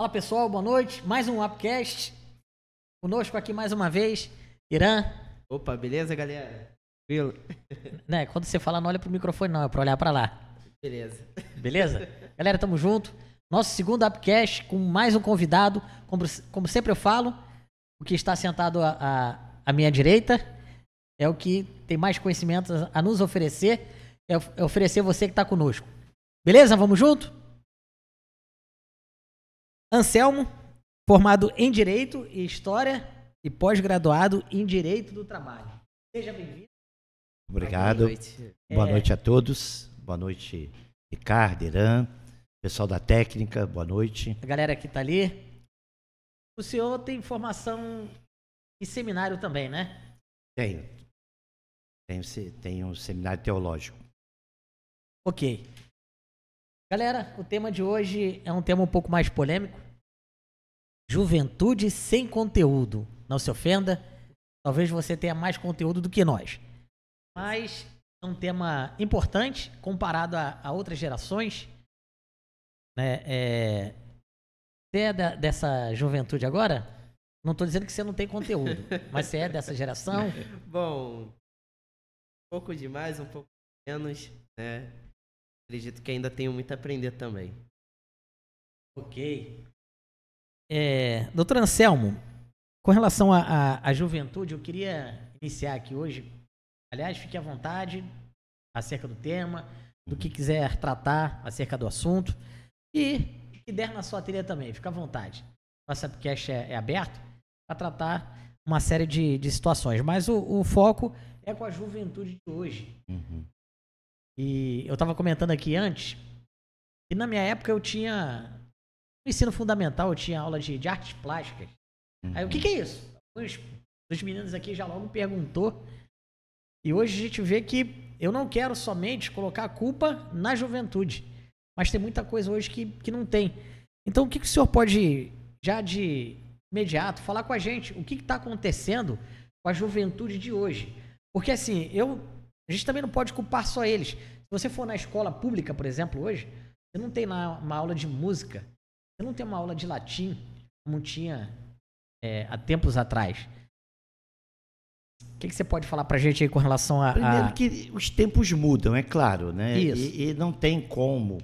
Fala pessoal, boa noite. Mais um Upcast. Conosco aqui mais uma vez, Irã. Opa, beleza, galera? Tranquilo? Né, quando você fala, não olha pro microfone, não, é pra olhar pra lá. Beleza. Beleza? Galera, tamo junto. Nosso segundo Upcast com mais um convidado. Como sempre eu falo, o que está sentado à minha direita é o que tem mais conhecimento a nos oferecer. É oferecer você que está conosco. Beleza? Vamos junto? Anselmo, formado em Direito e História e pós-graduado em Direito do Trabalho. Seja bem-vindo. Obrigado. Boa noite. Boa noite a todos. Boa noite, Ricardo, Irã, pessoal da técnica, boa noite. A galera que está ali. O senhor tem formação em seminário também, né? Tenho um seminário teológico. Ok. Galera, o tema de hoje é um tema um pouco mais polêmico. Juventude sem conteúdo. Não se ofenda. Talvez você tenha mais conteúdo do que nós. Mas é um tema importante comparado a outras gerações. Né? Você é dessa juventude agora? Não estou dizendo que você não tem conteúdo, mas você é dessa geração? Bom, um pouco demais, um pouco menos, né? Acredito que ainda tenho muito a aprender também. Ok. Doutor Anselmo, com relação à juventude, eu queria iniciar aqui hoje. Aliás, fique à vontade acerca do tema, do que quiser tratar acerca do assunto. E que der na sua trilha também, fica à vontade. Nossa podcast é aberto para tratar uma série de situações. Mas o foco é com a juventude de hoje. Uhum. E eu estava comentando aqui antes que na minha época eu tinha no ensino fundamental, eu tinha aula de artes plásticas. Aí o que é isso? Os meninos aqui já logo perguntou. E hoje a gente vê que eu não quero somente colocar a culpa na juventude, mas tem muita coisa hoje que não tem. Então o que o senhor pode, já de imediato, falar com a gente? O que está acontecendo com a juventude de hoje? Porque assim, a gente também não pode culpar só eles. Se você for na escola pública, por exemplo, hoje, você não tem lá uma aula de música, você não tem uma aula de latim, como tinha há tempos atrás. O que você pode falar pra gente aí com relação a... Primeiro que os tempos mudam, é claro, né? Isso. E não tem como.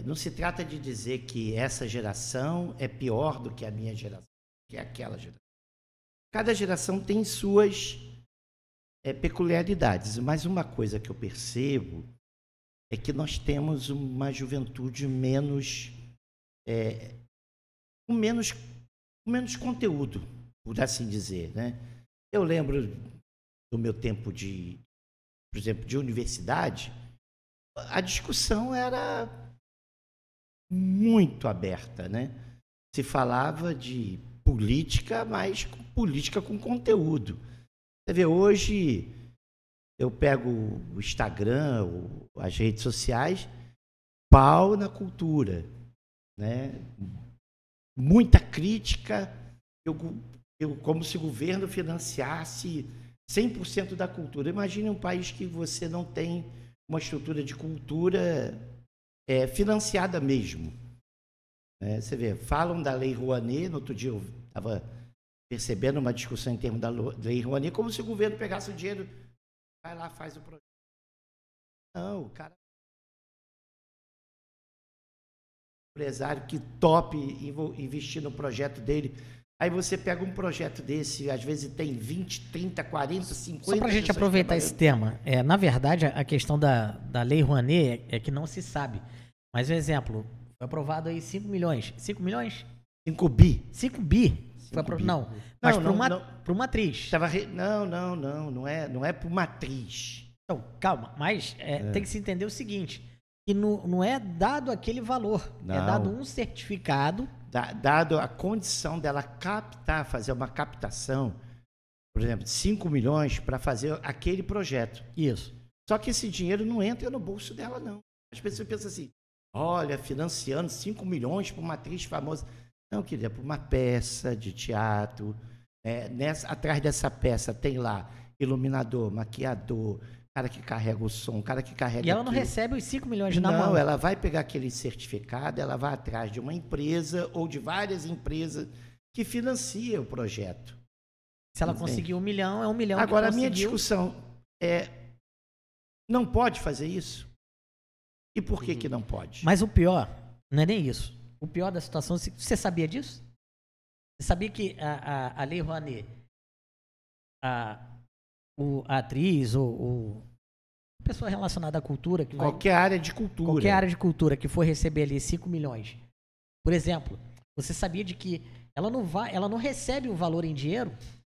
Não se trata de dizer que essa geração é pior do que a minha geração, que é aquela geração. Cada geração tem suas peculiaridades, mas uma coisa que eu percebo é que nós temos uma juventude com menos conteúdo, por assim dizer, né? Eu lembro do meu tempo por exemplo, de universidade, a discussão era muito aberta, né? Se falava de política, mas política com conteúdo. Você vê, hoje eu pego o Instagram, as redes sociais, pau na cultura, né? Muita crítica, como se o governo financiasse 100% da cultura. Imagine um país que você não tem uma estrutura de cultura financiada mesmo. Você vê, falam da Lei Rouanet, no outro dia eu estava percebendo uma discussão em termos da Lei Rouanet, como se o governo pegasse o dinheiro, vai lá, faz o projeto. Não, o cara... empresário que tope investir no projeto dele. Aí você pega um projeto desse, às vezes tem 20, 30, 40, 50... Só para a gente aproveitar esse tema, na verdade, a questão da Lei Rouanet é que não se sabe. Mas, um exemplo, foi aprovado aí 5 milhões. 5 milhões? 5 bi. 5 bi. Foi aprovado. Mas para uma atriz. Não é para uma atriz. Então, calma, mas tem que se entender o seguinte, que não é dado aquele valor, não. É dado um certificado... Dado a condição dela fazer uma captação, por exemplo, de 5 milhões para fazer aquele projeto. Isso. Só que esse dinheiro não entra no bolso dela, não. As pessoas pensam assim, olha, financiando 5 milhões para uma atriz famosa. Não, querida, para uma peça de teatro. Atrás dessa peça tem lá iluminador, maquiador, cara que carrega o som, o cara que carrega E ela não aquilo. recebe os 5 milhões na mão. Não, ela vai pegar aquele certificado, ela vai atrás de uma empresa ou de várias empresas que financiam o projeto. Se ela Entende? conseguir 1 milhão, é 1 milhão Agora, a que minha conseguiu. discussão é, não pode fazer isso? E por que que não pode? Mas o pior, não é nem isso. O pior da situação, você sabia disso? Você sabia que a Lei Rouanet, a atriz ou a pessoa relacionada à cultura, que vai, Qualquer área de cultura. qualquer área de cultura que for receber ali 5 milhões, por exemplo, você sabia de que ela não recebe o valor em dinheiro?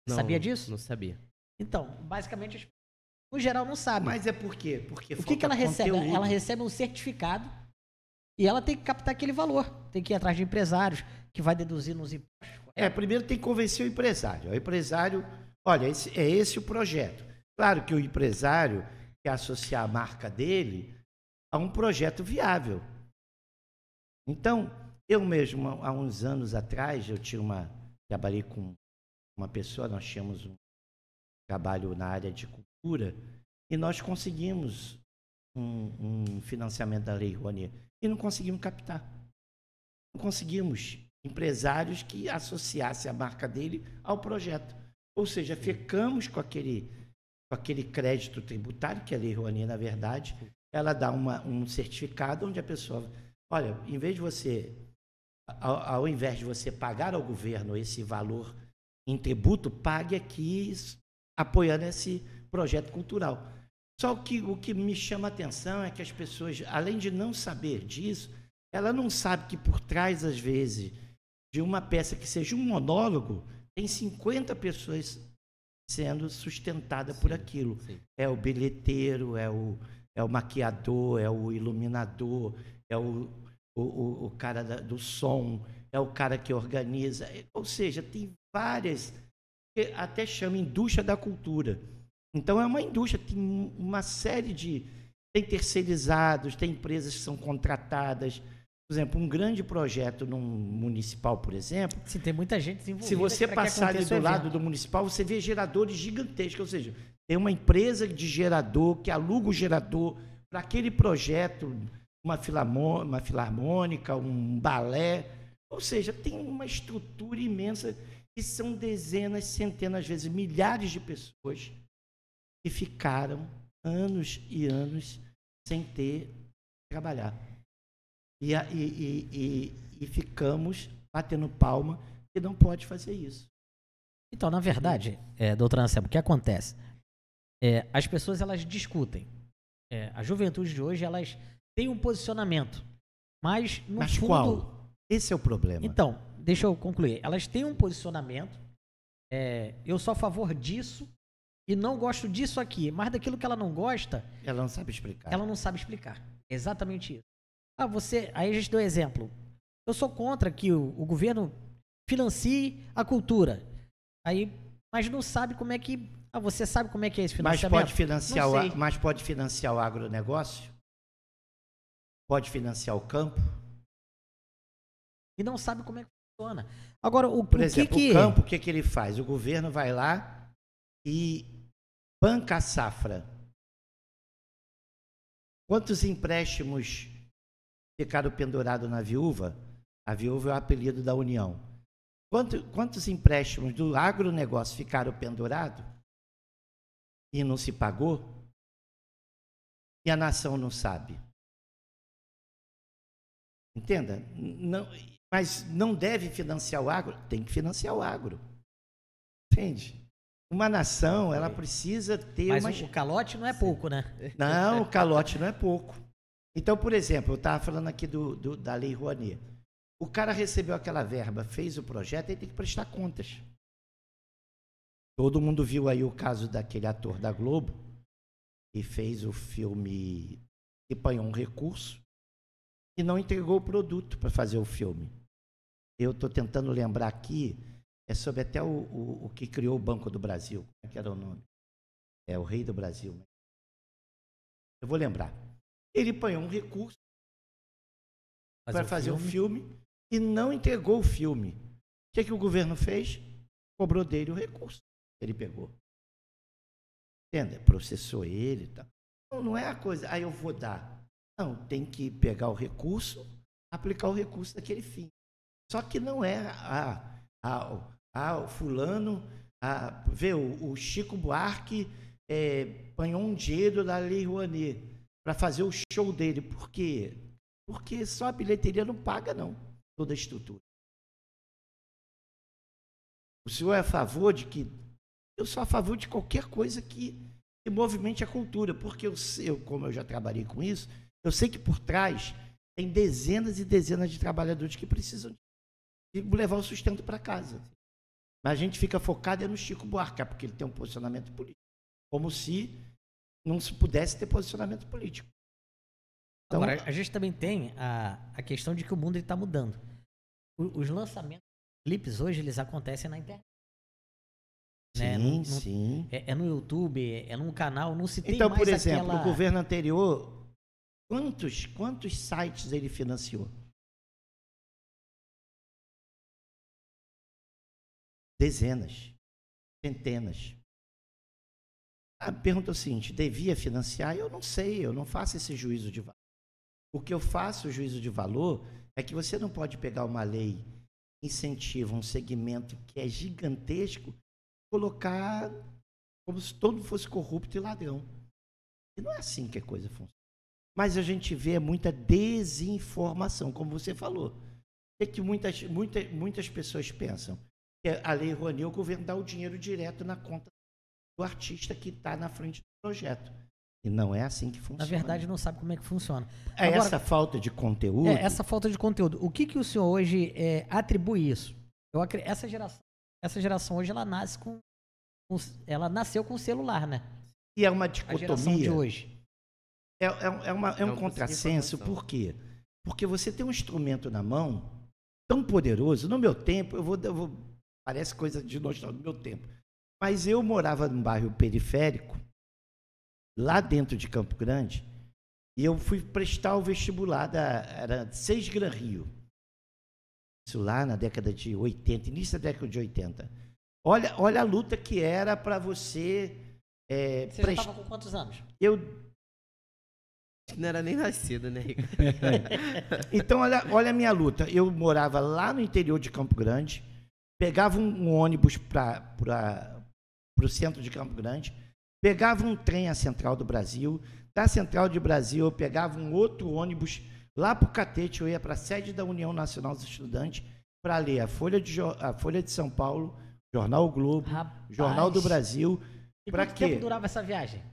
Você sabia disso? Não sabia. Então, basicamente, no geral, não sabe. Mas é por quê? Porque O que ela recebe? conteúdo. Ela recebe um certificado e ela tem que captar aquele valor. Tem que ir atrás de empresários que vai deduzir nos impostos. Primeiro tem que convencer o empresário. O empresário, olha, é esse o projeto. Claro que o empresário quer associar a marca dele a um projeto viável. Então, eu mesmo, há uns anos atrás, trabalhei com uma pessoa, nós tínhamos um trabalho na área de cultura e nós conseguimos um financiamento da Lei Rouanet e não conseguimos captar. Não conseguimos empresários que associassem a marca dele ao projeto. Ou seja, ficamos com aquele crédito tributário, que a Lei Rouanet, na verdade, ela dá um certificado onde a pessoa, olha, ao invés de você pagar ao governo esse valor em tributo, pague aqui apoiando esse projeto cultural. Só que o que me chama a atenção é que as pessoas, além de não saber disso, ela não sabe que por trás, às vezes, de uma peça que seja um monólogo, tem 50 pessoas sendo sustentadas por aquilo. Sim. É o bilheteiro, é o maquiador, é o iluminador, é o cara do som, é o cara que organiza. Ou seja, tem várias, que até chama indústria da cultura. Então é uma indústria, tem uma série tem terceirizados, tem empresas que são contratadas. Por exemplo, um grande projeto num municipal, por exemplo, Sim, tem muita gente desenvolvida. se você pra que passar ali aconteça o do lado evento. do municipal, você vê geradores gigantescos, ou seja, tem uma empresa de gerador que aluga o gerador para aquele projeto, uma filarmônica, um balé, ou seja, tem uma estrutura imensa que são dezenas, centenas, às vezes milhares de pessoas que ficaram anos e anos sem trabalhar. E ficamos batendo palma que não pode fazer isso. Então, na verdade, doutor Anselmo, o que acontece? As pessoas, elas discutem. A juventude de hoje, elas têm um posicionamento. Mas, no Mas fundo... qual? Esse é o problema. Então, deixa eu concluir. Elas têm um posicionamento. Eu sou a favor disso e não gosto disso aqui. Mas daquilo que ela não gosta, Ela não sabe explicar. ela não sabe explicar. Exatamente isso. Aí a gente deu exemplo. Eu sou contra que o governo financie a cultura. Mas não sabe como é que... você sabe como é que é esse Mas financiamento? pode financiar o agronegócio? Pode financiar o campo? E não sabe como é que funciona. Agora, Por exemplo, o campo, o que ele faz? O governo vai lá e banca a safra. Quantos empréstimos ficaram pendurados na viúva? A viúva é o apelido da União. Quantos empréstimos do agronegócio ficaram pendurados e não se pagou? E a nação não sabe. Entenda? Mas não deve financiar o agro? Tem que financiar o agro. Entende? Uma nação, ela precisa ter Mas o calote não é pouco, né? Não, o calote não é pouco. Então, por exemplo, eu estava falando aqui da Lei Rouanet. O cara recebeu aquela verba, fez o projeto, ele tem que prestar contas. Todo mundo viu aí o caso daquele ator da Globo que fez o filme, que apanhou um recurso e não entregou o produto para fazer o filme. Eu estou tentando lembrar aqui, sobre até o que criou o Banco do Brasil. Como é que era o nome? O Rei do Brasil. Eu vou lembrar. Ele apanhou um recurso para fazer o filme e não entregou o filme. O que o governo fez? Cobrou dele o recurso. Ele pegou. Entende? Processou ele e tal. Não é a coisa, aí eu vou dar. Não, tem que pegar o recurso, aplicar o recurso daquele fim. Só que não é o fulano, vê, o Chico Buarque apanhou um dinheiro da Lei Rouanet para fazer o show dele. Por quê? Porque só a bilheteria não paga, não, toda a estrutura. O senhor é a favor de que... Eu sou a favor de qualquer coisa que movimente a cultura, porque como eu já trabalhei com isso, eu sei que por trás tem dezenas e dezenas de trabalhadores que precisam de levar o sustento para casa. Mas a gente fica focado no Chico Buarque, porque ele tem um posicionamento político. Como se não se pudesse ter posicionamento político. Então, agora, a gente também tem a questão de que o mundo está mudando. Os lançamentos de clipes hoje, eles acontecem na internet. Sim, sim. É no YouTube, é num canal, não se tem então, mais por exemplo, aquela... o governo anterior, quantos sites ele financiou? Dezenas, centenas. A pergunta é o seguinte, devia financiar? Eu não sei, eu não faço esse juízo de valor. O que eu faço, o juízo de valor, é que você não pode pegar uma lei que incentiva um segmento que é gigantesco, colocar como se todo mundo fosse corrupto e ladrão. E não é assim que a coisa funciona. Mas a gente vê muita desinformação, como você falou. É que muitas pessoas pensam que a Lei Rouanet, o governo dá o dinheiro direto na conta do artista que está na frente do projeto. E não é assim que funciona. Na verdade, não sabe como é que funciona. Agora, essa falta de conteúdo... essa falta de conteúdo. O que o senhor hoje atribui isso? Essa geração hoje, ela nasceu com o celular, né? E é uma dicotomia. A geração de hoje. É um contrassenso. Por quê? Porque você tem um instrumento na mão tão poderoso. No meu tempo, parece coisa de nostalgia do meu tempo. Mas eu morava num bairro periférico, lá dentro de Campo Grande, e eu fui prestar o vestibular era 6 Gran Rio. Isso lá na década de 80, início da década de 80. Olha a luta que era para você... Você já estava com quantos anos? Eu... Não era nem nascido, né, Rico? Então, olha a minha luta. Eu morava lá no interior de Campo Grande, pegava um ônibus para o centro de Campo Grande, pegava um trem à Central do Brasil, da Central do Brasil eu pegava um outro ônibus lá para o Catete, eu ia para a sede da União Nacional dos Estudantes para ler a Folha de São Paulo, Jornal o Globo, Rapaz. Jornal do Brasil. Para quê? Quanto tempo durava essa viagem?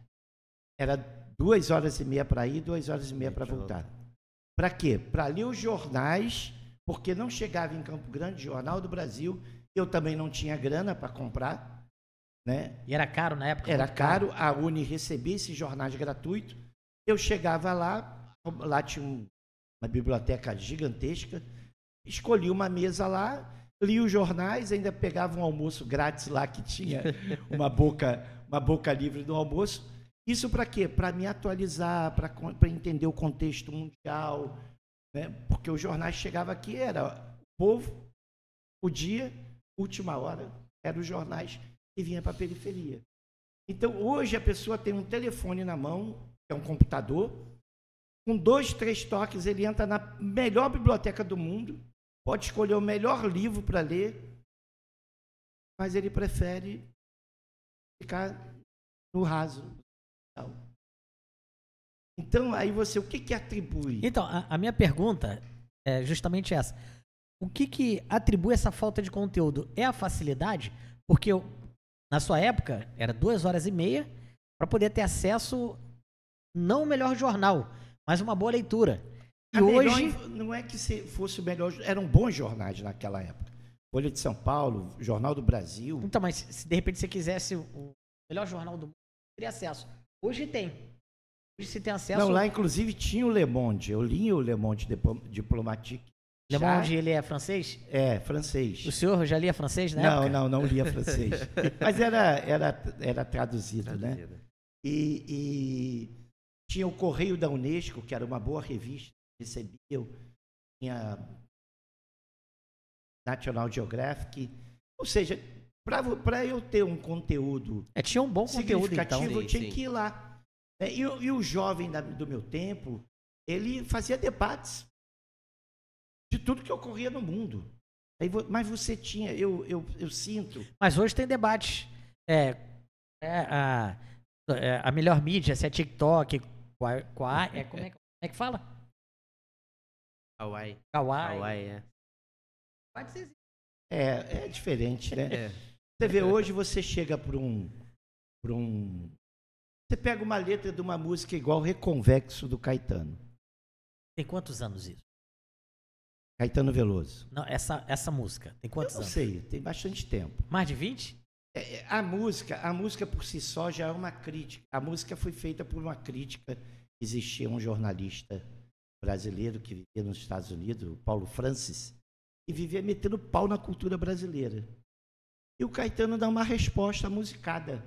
Era 2h30 para ir, 2h30 para voltar. Para quê? Para ler os jornais, porque não chegava em Campo Grande, Jornal do Brasil, eu também não tinha grana para comprar, né? E era caro na época? Era caro, a Uni recebia esses jornais gratuitos, eu chegava lá tinha uma biblioteca gigantesca, escolhi uma mesa lá, li os jornais, ainda pegava um almoço grátis lá que tinha uma boca livre do almoço. Isso para quê? Para me atualizar, para entender o contexto mundial, né? Porque os jornais chegavam aqui, era o povo, o dia, última hora, eram os jornais que vinham para a periferia. Então, hoje a pessoa tem um telefone na mão, que é um computador, com 2, 3 toques, ele entra na melhor biblioteca do mundo, pode escolher o melhor livro para ler, mas ele prefere ficar no raso. Então, aí o que atribui? Então, a minha pergunta é justamente essa. O que atribui essa falta de conteúdo? É a facilidade? Porque na sua época, era 2h30 para poder ter acesso, não o melhor jornal, mas uma boa leitura. E hoje... Não é que fosse o melhor... Eram bons jornais naquela época. Folha de São Paulo, Jornal do Brasil. Então, mas se de repente você quisesse o melhor jornal do mundo, teria acesso. Hoje tem. Hoje você tem acesso... Não, lá inclusive tinha o Le Monde. Eu li o Le Monde Diplomatique. Le Monde, ele é francês? É, francês. O senhor já lia francês na época? Não lia francês. Mas era traduzido, né? E tinha o Correio da Unesco, que era uma boa revista, recebia, tinha National Geographic. Ou seja, para eu ter um conteúdo tinha um bom conteúdo, então. eu tinha que ir lá. E o jovem do meu tempo, ele fazia debates de tudo que ocorria no mundo. Mas você tinha, eu sinto... Mas hoje tem debate. A melhor mídia, se é TikTok, como é que fala? Kawaii. Kawaii. Kawaii, é. Pode ser. É diferente, né? É. Você vê, hoje você chega para um... Você pega uma letra de uma música igual Reconvexo do Caetano. Tem quantos anos isso? Caetano Veloso. Não, essa música, tem quantos Eu não anos? sei, tem bastante tempo. Mais de 20? A música por si só já é uma crítica. A música foi feita por uma crítica. Existia um jornalista brasileiro que vivia nos Estados Unidos, o Paulo Francis, e vivia metendo pau na cultura brasileira. E o Caetano dá uma resposta musicada.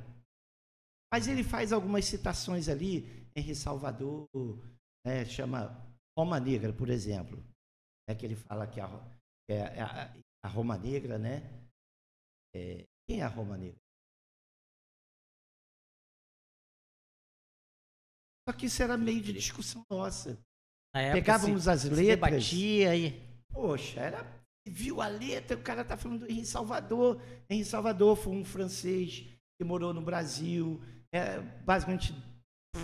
Mas ele faz algumas citações ali, Henri Salvador, né, chama Roma Negra, por exemplo. É que ele fala que a Roma Negra, né? Quem é a Roma Negra? Só que isso era meio de discussão nossa. Na época, Pegávamos as se letras. debatia e... Poxa, viu a letra, o cara tá falando do Henri Salvador. Henri Salvador foi um francês que morou no Brasil, basicamente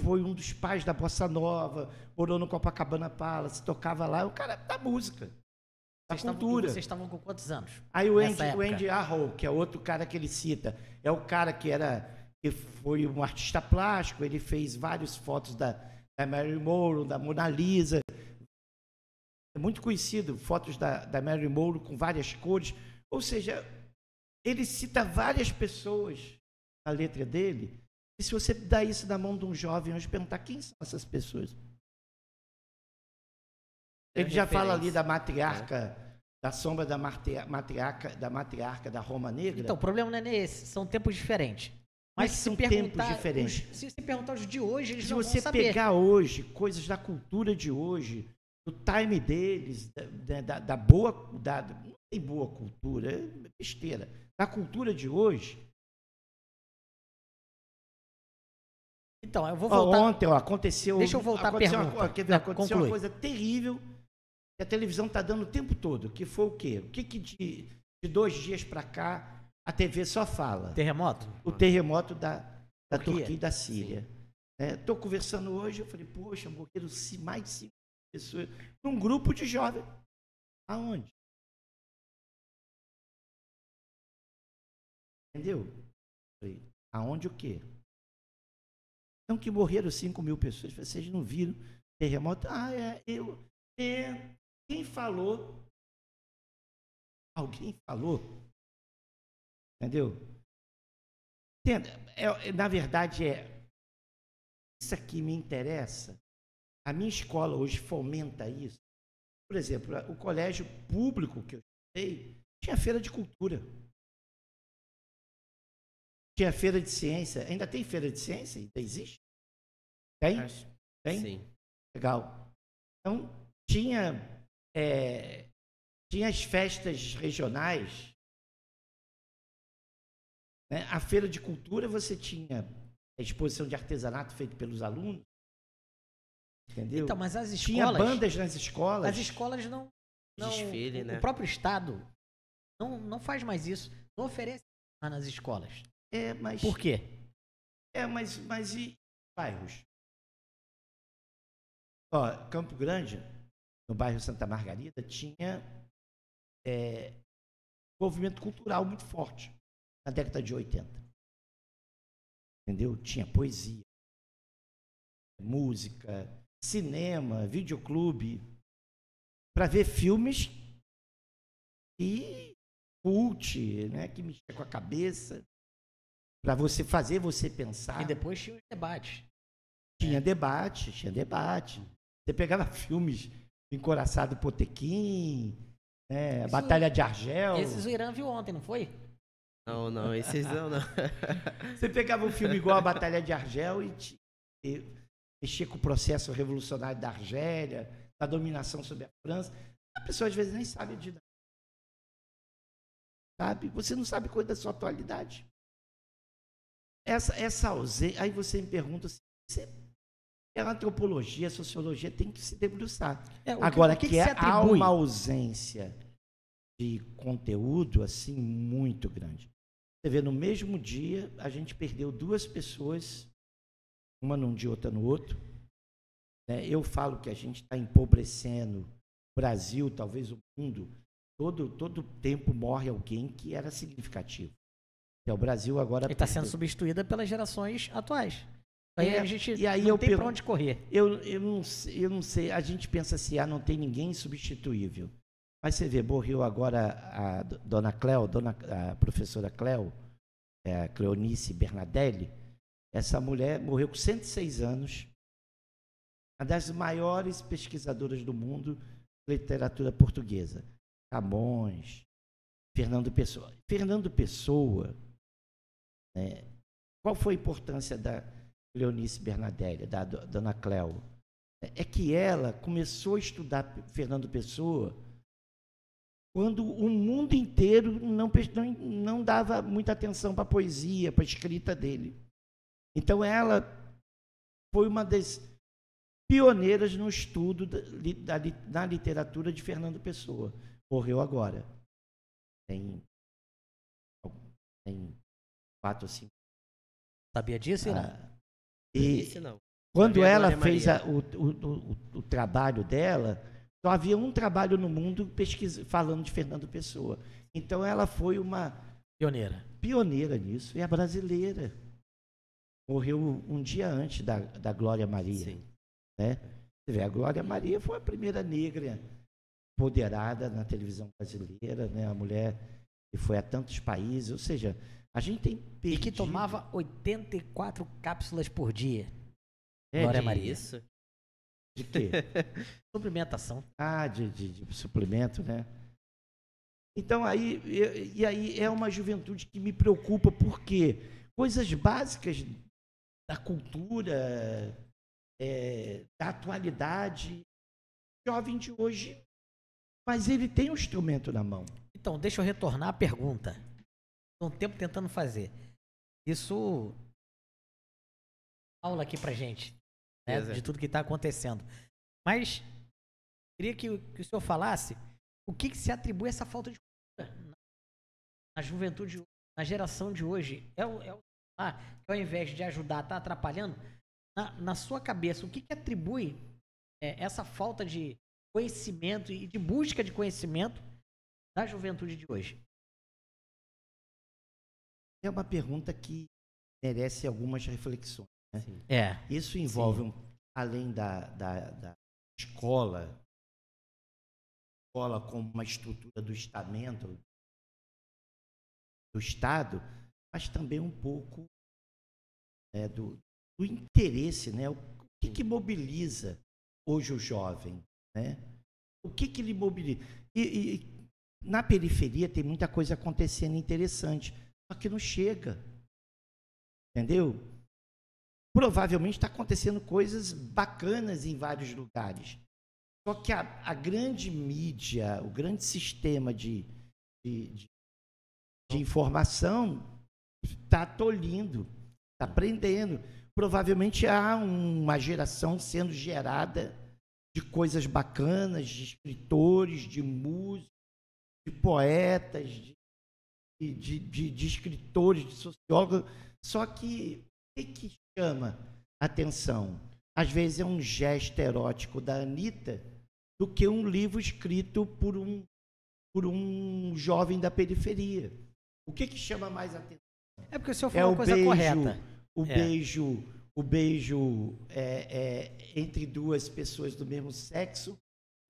foi um dos pais da Bossa Nova, morou no Copacabana Palace, tocava lá, o cara da música, da cultura. Vocês estavam com quantos anos? Aí o nessa época? Andy Warhol, que é outro cara que ele cita, é o cara que foi um artista plástico, ele fez várias fotos da Marilyn Monroe, da Mona Lisa, é muito conhecido, fotos da Marilyn Monroe com várias cores, ou seja, ele cita várias pessoas na letra dele, e se você dá isso na mão de um jovem, hoje perguntar quem são essas pessoas. Ele já fala ali da matriarca, da sombra da matriarca da Roma Negra. Então, o problema não é nem esse, são tempos diferentes. Mas são tempos diferentes. Se você perguntar os de hoje, eles Se não vão você saber. pegar hoje, coisas da cultura de hoje, do time deles, da boa... não tem boa cultura, é besteira. Da cultura de hoje... Então, eu vou voltar... Ontem, aconteceu... Deixa eu voltar a pergunta. Aconteceu uma coisa terrível que a televisão está dando o tempo todo, que foi o quê? O que de 2 dias para cá a TV só fala? Terremoto? O terremoto da Turquia e da Síria. Estou conversando hoje, eu falei, poxa, morreram mais de 5 pessoas num grupo de jovens. Aonde? Entendeu? Falei, aonde o quê? Então que morreram 5 mil pessoas. Vocês não viram terremoto? Quem falou? Alguém falou? Entendeu? Entenda, na verdade isso aqui me interessa. A minha escola hoje fomenta isso. Por exemplo, o colégio público que eu estudei tinha feira de cultura. Tinha feira de ciência. Ainda tem feira de ciência? Ainda existe? Tem? Tem? Sim. Legal. Então, tinha as festas regionais. Né? A feira de cultura, você tinha a exposição de artesanato feito pelos alunos. Entendeu? Então, mas as escolas... Tinha bandas nas escolas. As escolas não... Desfile, né? O próprio Estado não faz mais isso. Não oferece lá nas escolas. Mas... Por quê? Mas e bairros? Campo Grande, no bairro Santa Margarida, tinha movimento cultural muito forte na década de 80. Entendeu? Tinha poesia, música, cinema, videoclube, para ver filmes e cult, né, que mexia com a cabeça, para fazer você pensar. E depois tinha os debates. Tinha debate. Você pegava filmes Encoraçado Potequim, a Batalha de Argel. Esses o Irã viu ontem, não foi? Não, esses não. Você pegava um filme igual a Batalha de Argel e mexia com o processo revolucionário da Argélia, da dominação sobre a França. A pessoa às vezes nem sabe de nada. Sabe? Você não sabe coisa da sua atualidade. Essa ausência. Aí você me pergunta assim, A antropologia, a sociologia tem que se debruçar. O Agora, que que se há atribui? uma ausência de conteúdo, assim, muito grande. Você vê, no mesmo dia, a gente perdeu 2 pessoas, uma num dia, outra no outro. Né? Eu falo que a gente está empobrecendo o Brasil, talvez o mundo. Todo tempo morre alguém que era significativo. O Brasil agora... Ele está sendo substituída pelas gerações atuais. Aí a gente e aí não eu tem para onde correr. Eu não sei, a gente pensa assim, não tem ninguém substituível. Mas você vê, morreu agora a dona Cleo, a professora Cleo, a Cleonice Bernardelli. Essa mulher morreu com 106 anos, uma das maiores pesquisadoras do mundo de literatura portuguesa. Camões, Fernando Pessoa. Fernando Pessoa, né, qual foi a importância da Cleonice Bernardelli, da dona Cleo? É que ela começou a estudar Fernando Pessoa quando o mundo inteiro não dava muita atenção para a poesia, para a escrita dele. Então, ela foi uma das pioneiras no estudo da literatura de Fernando Pessoa. Morreu agora. Tem 4 ou 5. Sabia disso, Irã? Esse não. Quando Sabia ela Glória fez Maria. o trabalho dela, só havia um trabalho no mundo falando de Fernando Pessoa. Então, ela foi uma pioneira nisso, e é brasileira. Morreu um dia antes da Glória Maria. Sim. Né? Você vê, a Glória Maria foi a primeira negra empoderada na televisão brasileira, né? A mulher que foi a tantos países, ou seja, a gente tem perdido... E que tomava 84 cápsulas por dia. É, Glória Que Maria. isso? De quê? Suplementação. De suplemento, né? Então, aí é uma juventude que me preocupa, porque coisas básicas da cultura, da atualidade, o jovem de hoje, mas ele tem um instrumento na mão. Então, deixa eu retornar à pergunta. Estou um tempo tentando fazer. Isso... aula aqui pra gente, né, de tudo que está acontecendo. Mas, queria que o senhor falasse o que se atribui a essa falta de cultura na juventude, na geração de hoje. Que ao invés de ajudar, está atrapalhando? Na sua cabeça, o que atribui essa falta de conhecimento e de busca de conhecimento da juventude de hoje? É uma pergunta que merece algumas reflexões. Né? Isso envolve, além da escola como uma estrutura do estamento, do Estado, mas também um pouco do interesse, né? O que mobiliza hoje o jovem, né? O que ele mobiliza? E na periferia tem muita coisa acontecendo interessante, só que não chega, entendeu? Provavelmente está acontecendo coisas bacanas em vários lugares, só que a grande mídia, o grande sistema de informação está tolhindo, está prendendo. Provavelmente há uma geração sendo gerada de coisas bacanas, de escritores, de músicos, de poetas, de escritores, de sociólogos. Só que o que chama atenção? Às vezes é um gesto erótico da Anitta do que um livro escrito por um jovem da periferia. O que chama mais atenção? É porque o senhor falou a coisa correta. O beijo entre duas pessoas do mesmo sexo,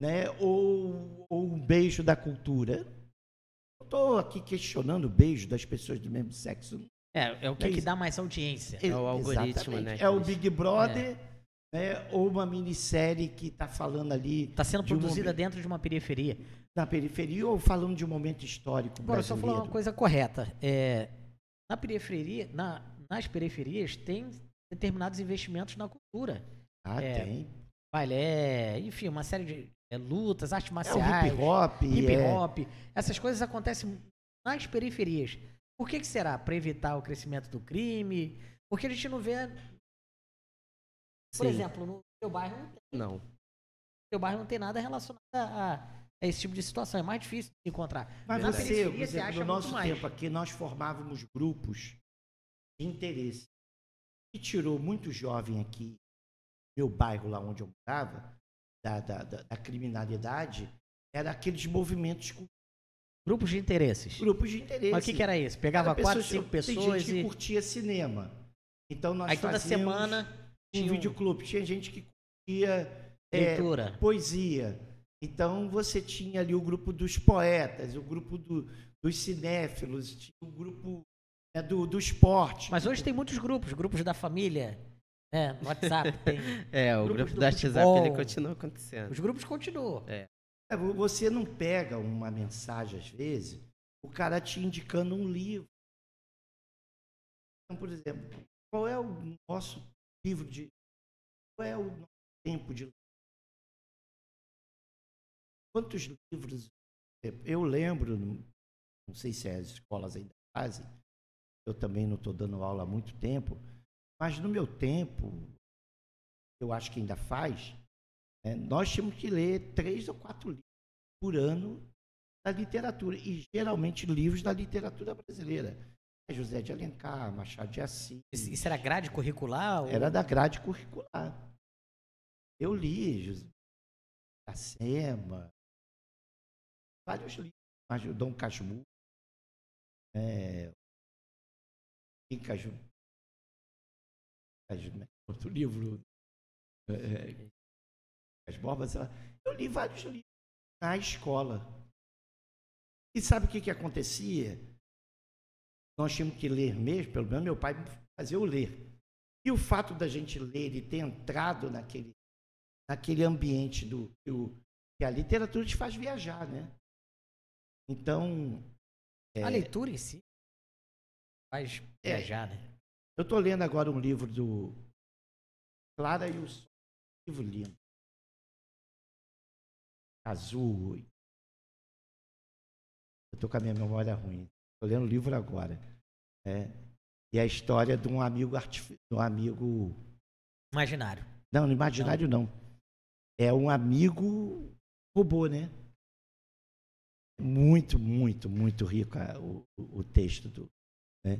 né? Ou um beijo da cultura. Eu estou aqui questionando o beijo das pessoas do mesmo sexo. É o que dá mais audiência. É o algoritmo, né? É o Big Brother, né? Ou uma minissérie que está falando ali... Está sendo produzida dentro de uma periferia. Na periferia ou falando de um momento histórico Agora, brasileiro? só falar uma coisa correta. Na periferia, nas periferias, tem determinados investimentos na cultura. Tem. Balé, enfim, uma série de lutas, artes marciais. Hip hop. Essas coisas acontecem nas periferias. Por que será? Para evitar o crescimento do crime? Porque a gente não vê Por Sim. exemplo, no seu bairro não tem. Não. No seu bairro não tem nada relacionado a esse tipo de situação. É mais difícil de encontrar. Mas Na você, periferia, por exemplo, acha no muito nosso mais. tempo aqui, nós formávamos grupos de interesse. E tirou muito jovem aqui, meu bairro lá onde eu morava, da criminalidade, era aqueles movimentos com Grupos de interesses. grupos de interesse. Mas o que era isso? Pegava Era 4, 5 tem pessoas gente que e... curtia cinema. Então nós Aí toda fazíamos semana um tinha videoclube. Tinha gente que curtia leitura. poesia. Então você tinha ali o grupo dos poetas, o grupo dos cinéfilos, tinha o grupo do esporte. Mas hoje tem muitos grupos. Grupos da família, né? No WhatsApp tem... O Grupos grupo do do WhatsApp futebol. ele continua acontecendo. Os grupos continuam. Você não pega uma mensagem, às vezes, o cara te indicando um livro. Então, por exemplo, qual é o nosso livro de... Qual é o nosso tempo de... Quantos livros... Eu lembro, não sei se as escolas ainda fazem, eu também não estou dando aula há muito tempo, mas no meu tempo, eu acho que ainda faz, nós tínhamos que ler 3 ou 4 livros por ano da literatura, e geralmente livros da literatura brasileira. José de Alencar, Machado de Assis. Isso era grade curricular? Ou... Era da grade curricular. Eu li José Iracema, vários livros, mas o Dom Casmurro, outro livro, As Borbas, eu li vários livros na escola. E sabe o que acontecia? Nós tínhamos que ler mesmo, pelo menos meu pai fazia eu ler. E o fato da gente ler e ter entrado naquele ambiente que a literatura te faz viajar, né? Então... A leitura em si faz viajar, né? Eu estou lendo agora um livro do Clara e o Sol, um livro lindo. Azul. Eu estou com a minha memória ruim. Estou lendo o livro agora. E a história de um amigo Imaginário. Não, imaginário não. É um amigo robô, né? Muito, muito, muito rico o texto né?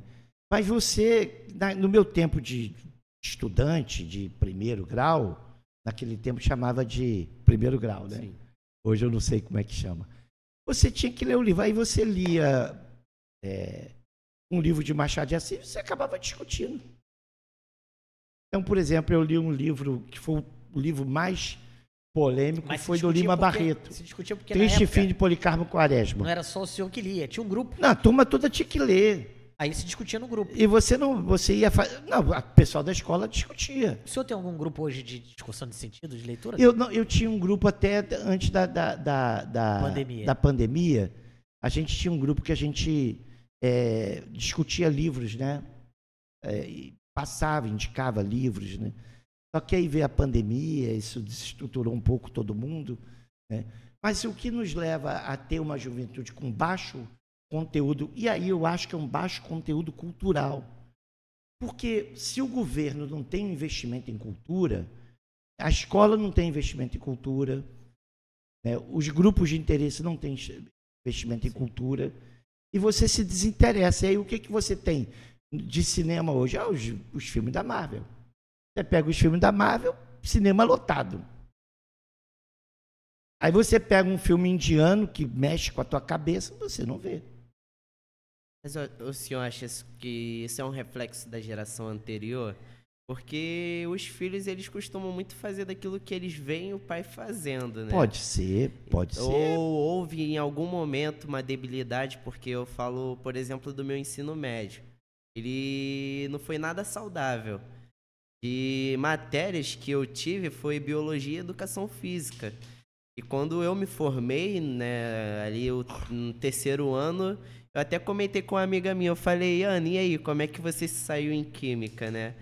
Mas você, no meu tempo de estudante de primeiro grau, naquele tempo chamava de primeiro grau, né? Sim. Hoje eu não sei como é que chama. Você tinha que ler o livro, aí você lia um livro de Machado de Assis, você acabava discutindo. Então, por exemplo, eu li um livro que foi o livro mais polêmico, foi do Lima Barreto. Se discutia porque Triste Fim de Policarpo Quaresma. Não era só o senhor que lia, tinha um grupo. Não, a turma toda tinha que ler. Aí se discutia no grupo. E você ia fazer... Não, o pessoal da escola discutia. O senhor tem algum grupo hoje de discussão de sentido, de leitura? Eu tinha um grupo até antes da pandemia. A gente tinha um grupo que a gente discutia livros, né? E passava, indicava livros, né? Só que aí veio a pandemia, isso desestruturou um pouco todo mundo, né? Mas o que nos leva a ter uma juventude com baixo conteúdo, e aí eu acho que é um baixo conteúdo cultural. Porque se o governo não tem investimento em cultura, a escola não tem investimento em cultura, né? Os grupos de interesse não têm investimento em cultura, e você se desinteressa. E aí o que você tem de cinema hoje? Os filmes da Marvel. Você pega os filmes da Marvel, cinema lotado. Aí você pega um filme indiano que mexe com a tua cabeça, você não vê. Mas o senhor acha que isso é um reflexo da geração anterior? Porque os filhos, eles costumam muito fazer daquilo que eles veem o pai fazendo, né? Pode ser. Ou houve em algum momento uma debilidade, porque eu falo, por exemplo, do meu ensino médio. Ele não foi nada saudável. E matérias que eu tive foi biologia e educação física. E quando eu me formei, né, ali no terceiro ano, eu até comentei com uma amiga minha, eu falei, Ana, e aí, como é que você saiu em química, né?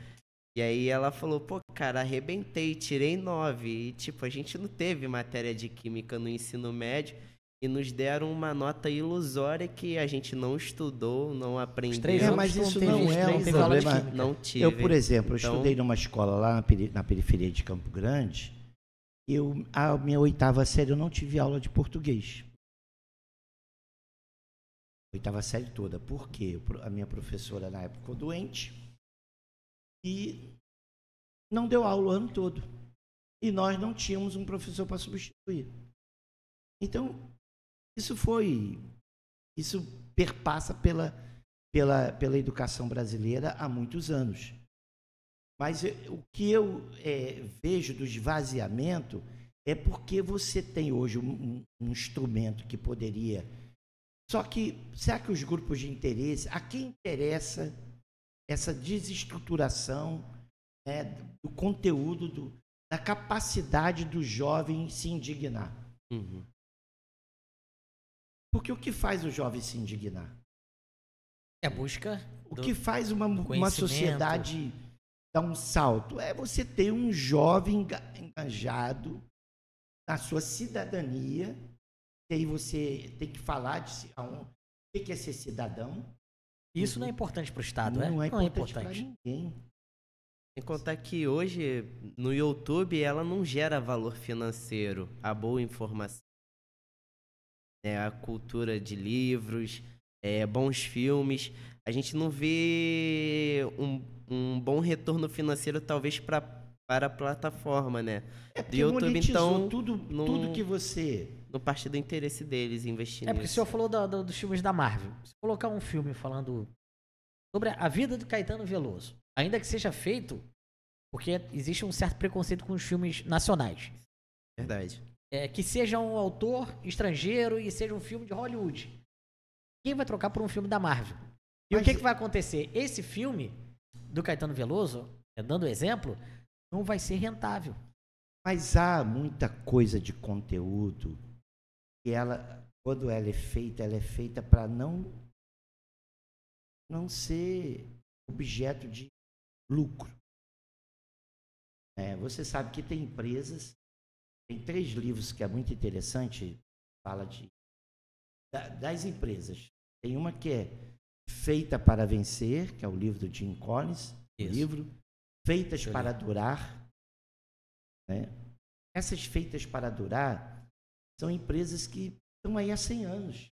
E aí ela falou, pô, cara, arrebentei, tirei 9. E, tipo, a gente não teve matéria de química no ensino médio. e nos deram uma nota ilusória que a gente não estudou, não aprendeu. 3 anos mas isso teve- não é um teve aula de problema. química. Não tive. Eu, por exemplo, eu Então, estudei numa escola lá na periferia de Campo Grande. A minha 8ª série eu não tive aula de português. 8ª série toda. Por quê? A minha professora na época ficou doente e não deu aula o ano todo. E nós não tínhamos um professor para substituir. Então, isso perpassa pela educação brasileira há muitos anos. Mas o que eu vejo do esvaziamento é porque você tem hoje um instrumento que poderia... Só que, será que os grupos de interesse, a quem interessa essa desestruturação, né, do conteúdo, da capacidade do jovem se indignar? uhum. Porque o que faz o jovem se indignar? É a busca O que faz uma conhecimento. sociedade dar um salto? É você ter um jovem engajado na sua cidadania, e aí você tem que falar o que é ser cidadão. Isso não é importante para o Estado, Não é Não é importante para importante. ninguém. Sem contar que hoje, no YouTube, ela não gera valor financeiro, a boa informação. A cultura de livros, bons filmes. A gente não vê um bom retorno financeiro, talvez, para a plataforma, né? Porque Do YouTube, monetizou então, tudo que você... não parte do interesse deles investir É porque o nisso. senhor falou dos filmes da Marvel. Se colocar um filme falando sobre a vida do Caetano Veloso, ainda que seja feito, porque existe um certo preconceito com os filmes nacionais, Verdade. que seja um autor estrangeiro e seja um filme de Hollywood, quem vai trocar por um filme da Marvel? E Mas o que vai acontecer? Esse filme do Caetano Veloso, dando exemplo, não vai ser rentável. Mas há muita coisa de conteúdo que quando ela é feita para não ser objeto de lucro. Você sabe que tem empresas, tem 3 livros que é muito interessante, fala das empresas. Tem uma que é Feita para Vencer, que é o livro do Jim Collins, livro Feitas para Durar. Né? Essas Feitas para Durar são empresas que estão aí há 100 anos.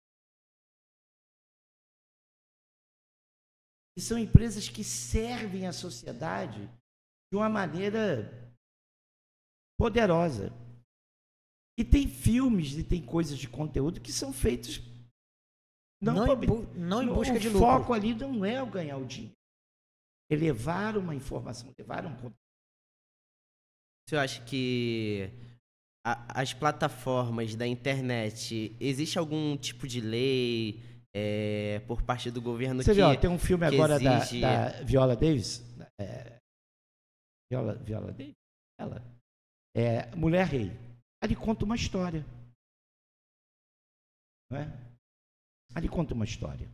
E são empresas que servem à sociedade de uma maneira poderosa. E tem filmes e tem coisas de conteúdo que são feitos Não em busca de lucro. O foco ali não é o ganhar o dinheiro. É levar uma informação, levar um conteúdo. Você acha que as plataformas da internet, existe algum tipo de lei por parte do governo Você que viu, tem um filme agora exige... da Viola Davis. Viola Davis? Ela. Mulher Rei. Ali conta uma história. Não é? Ali conta uma história.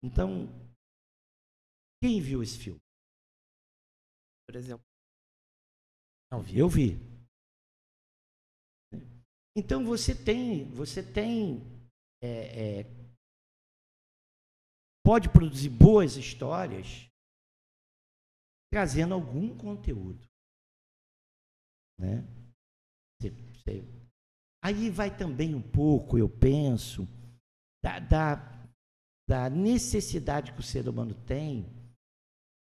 Então, quem viu esse filme? Por exemplo. Não vi. Eu vi. Então você tem pode produzir boas histórias trazendo algum conteúdo, né? Aí vai também um pouco, eu penso, da necessidade que o ser humano tem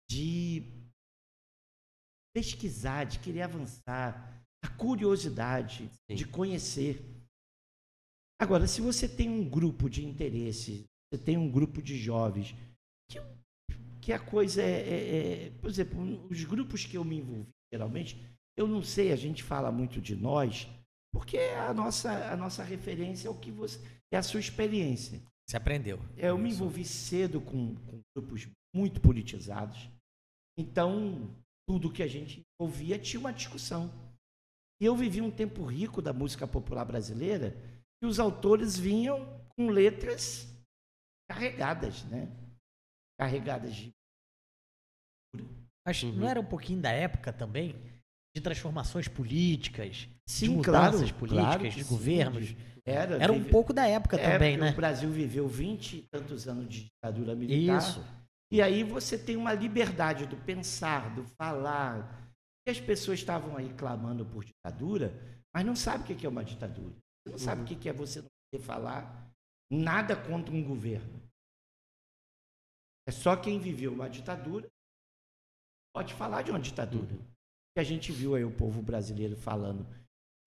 de pesquisar, de querer avançar, a curiosidade de conhecer. Agora, se você tem um grupo de interesse, você tem um grupo de jovens, que a coisa por exemplo, os grupos que eu me envolvi, geralmente, eu não sei, a gente fala muito de nós, porque a nossa referência é o que é a sua experiência. Você aprendeu. Eu me envolvi cedo com grupos muito politizados, então tudo que a gente ouvia tinha uma discussão. E eu vivi um tempo rico da música popular brasileira, e os autores vinham com letras carregadas, né? Carregadas de... Mas não era um pouquinho da época também de transformações políticas, de Sim, mudanças claro, políticas, claro de que sim. governos. Era um Vive- pouco da época também, porque né? o Brasil viveu 20 e tantos anos de ditadura militar. Isso. E aí você tem uma liberdade do pensar, do falar. E as pessoas estavam aí clamando por ditadura, mas não sabem o que é uma ditadura. Você não sabe o que é você não poder falar nada contra um governo. É só quem viveu uma ditadura pode falar de uma ditadura. E a gente viu aí o povo brasileiro falando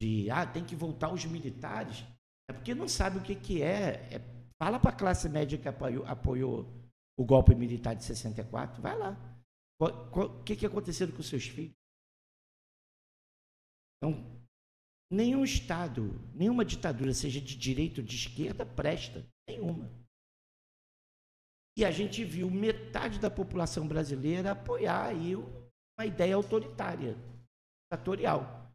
de tem que voltar os militares. É porque não sabe o que é. Fala para a classe média que apoiou o golpe militar de 64. Vai lá. O que aconteceu com seus filhos? Então, nenhum Estado, nenhuma ditadura, seja de direita ou de esquerda, presta. Nenhuma. E a gente viu metade da população brasileira apoiar aí uma ideia autoritária, ditatorial.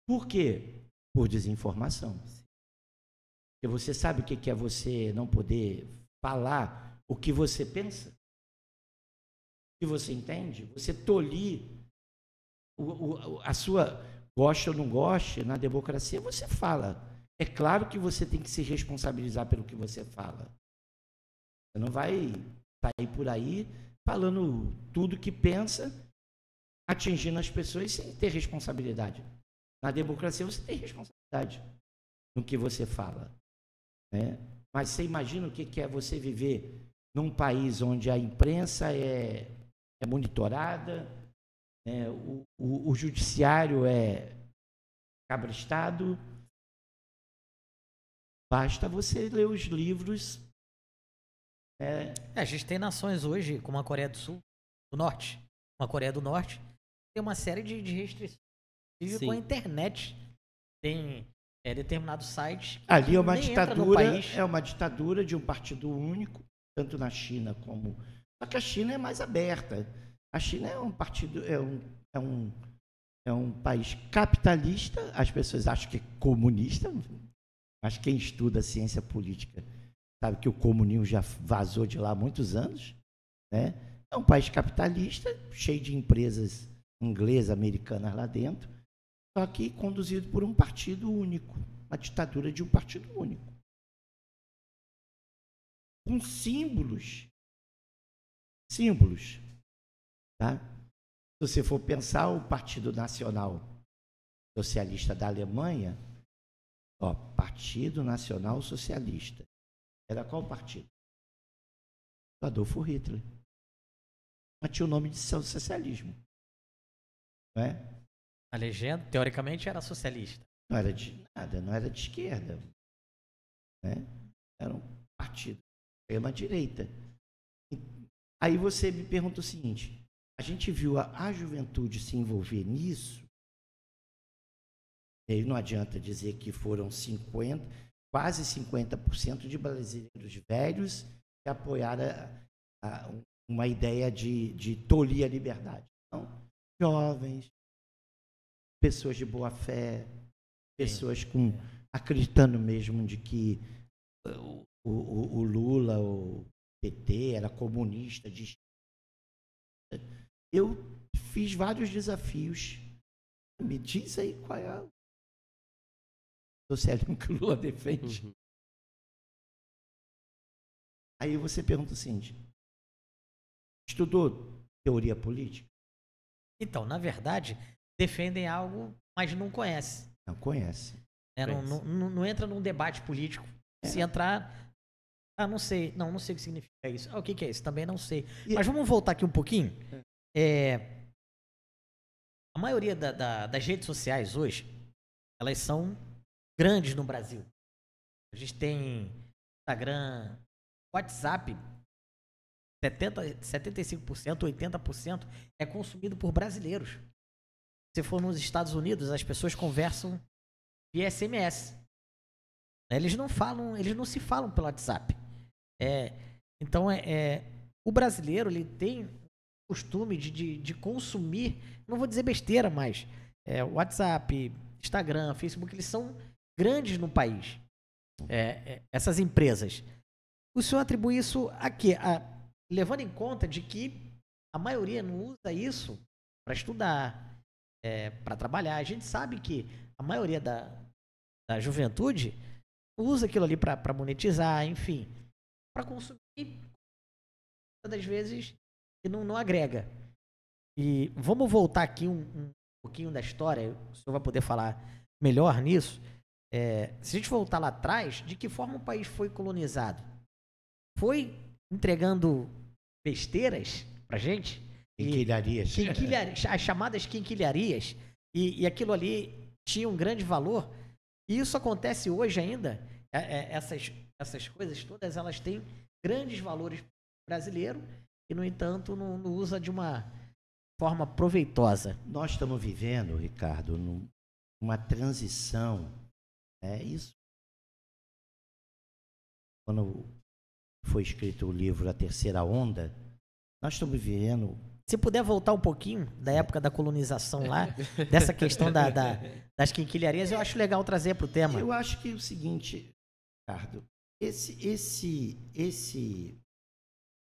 Por quê? Por desinformação. Porque você sabe o que é você não poder falar o que você pensa? O que você entende? Você tolir a sua... Goste ou não goste, na democracia você fala. É claro que você tem que se responsabilizar pelo que você fala. Você não vai sair por aí falando tudo que pensa, atingindo as pessoas sem ter responsabilidade. Na democracia você tem responsabilidade no que você fala, né? Mas você imagina o que é você viver num país onde a imprensa é monitorada, né? O judiciário é cabrestado. Basta você ler os livros. A gente tem nações hoje, como a Coreia do Sul, do Norte, uma Coreia do Norte, tem uma série de restrições, inclusive com a internet. Tem determinados sites que ali é uma nem entra no ditadura, país. é uma ditadura de um partido único, tanto na China como... Só que a China é mais aberta. A China é um partido, é um país capitalista. As pessoas acham que é comunista, mas quem estuda ciência política sabe que o comunismo já vazou de lá há muitos anos, né? É um país capitalista, cheio de empresas inglesas, americanas lá dentro, só que conduzido por um partido único, uma ditadura de um partido único. Com símbolos, tá? Se você for pensar o Partido Nacional Socialista da Alemanha, Partido Nacional Socialista. Era qual partido? Adolfo Hitler. Mas tinha o nome de socialismo. Não é? A legenda, teoricamente, era socialista. Não era de nada, não era de esquerda. Né? Era um partido extrema-direita. Aí você me pergunta o seguinte: a gente viu a juventude se envolver nisso, e aí não adianta dizer que foram quase 50% de brasileiros velhos que apoiaram uma ideia de tolir a liberdade. Então, jovens, pessoas de boa fé, pessoas acreditando mesmo de que o Lula, o PT, era comunista. Eu fiz vários desafios. Me diz aí qual é o socialismo que o Lula defende. Aí você pergunta o seguinte: estudou teoria política? Então, na verdade, defendem algo, mas não conhece. Não conhece. Não entra num debate político. Se entrar, não sei. Não sei o que significa isso. O que é isso? Também não sei. Mas vamos voltar aqui um pouquinho. A maioria das redes sociais hoje, elas são grandes no Brasil. A gente tem Instagram, WhatsApp, 75%, 80% é consumido por brasileiros. Se for nos Estados Unidos, as pessoas conversam via SMS. Eles não se falam pelo WhatsApp. Então, o brasileiro, ele tem o costume de consumir, não vou dizer besteira, mas WhatsApp, Instagram, Facebook, eles são grandes no país. Essas empresas. O senhor atribui isso a quê? Levando em conta de que a maioria não usa isso para estudar, para trabalhar. A gente sabe que a maioria da juventude usa aquilo ali para monetizar, enfim, para consumir, muitas das vezes, e não agrega. E vamos voltar aqui um pouquinho da história, o senhor vai poder falar melhor nisso. Se a gente voltar lá atrás, de que forma o país foi colonizado? Foi entregando besteiras pra gente? Quinquilharias. As chamadas quinquilharias. E aquilo ali tinha um grande valor. E isso acontece hoje ainda. Essas coisas todas, elas têm grandes valores brasileiros e, no entanto, não usa de uma forma proveitosa. Nós estamos vivendo, Ricardo, uma transição. Isso. Quando foi escrito o livro A Terceira Onda, nós estamos vivendo... Se puder voltar um pouquinho da época da colonização lá, dessa questão das quinquilharias, eu acho legal trazer para o tema. Eu acho que é o seguinte, Ricardo, esse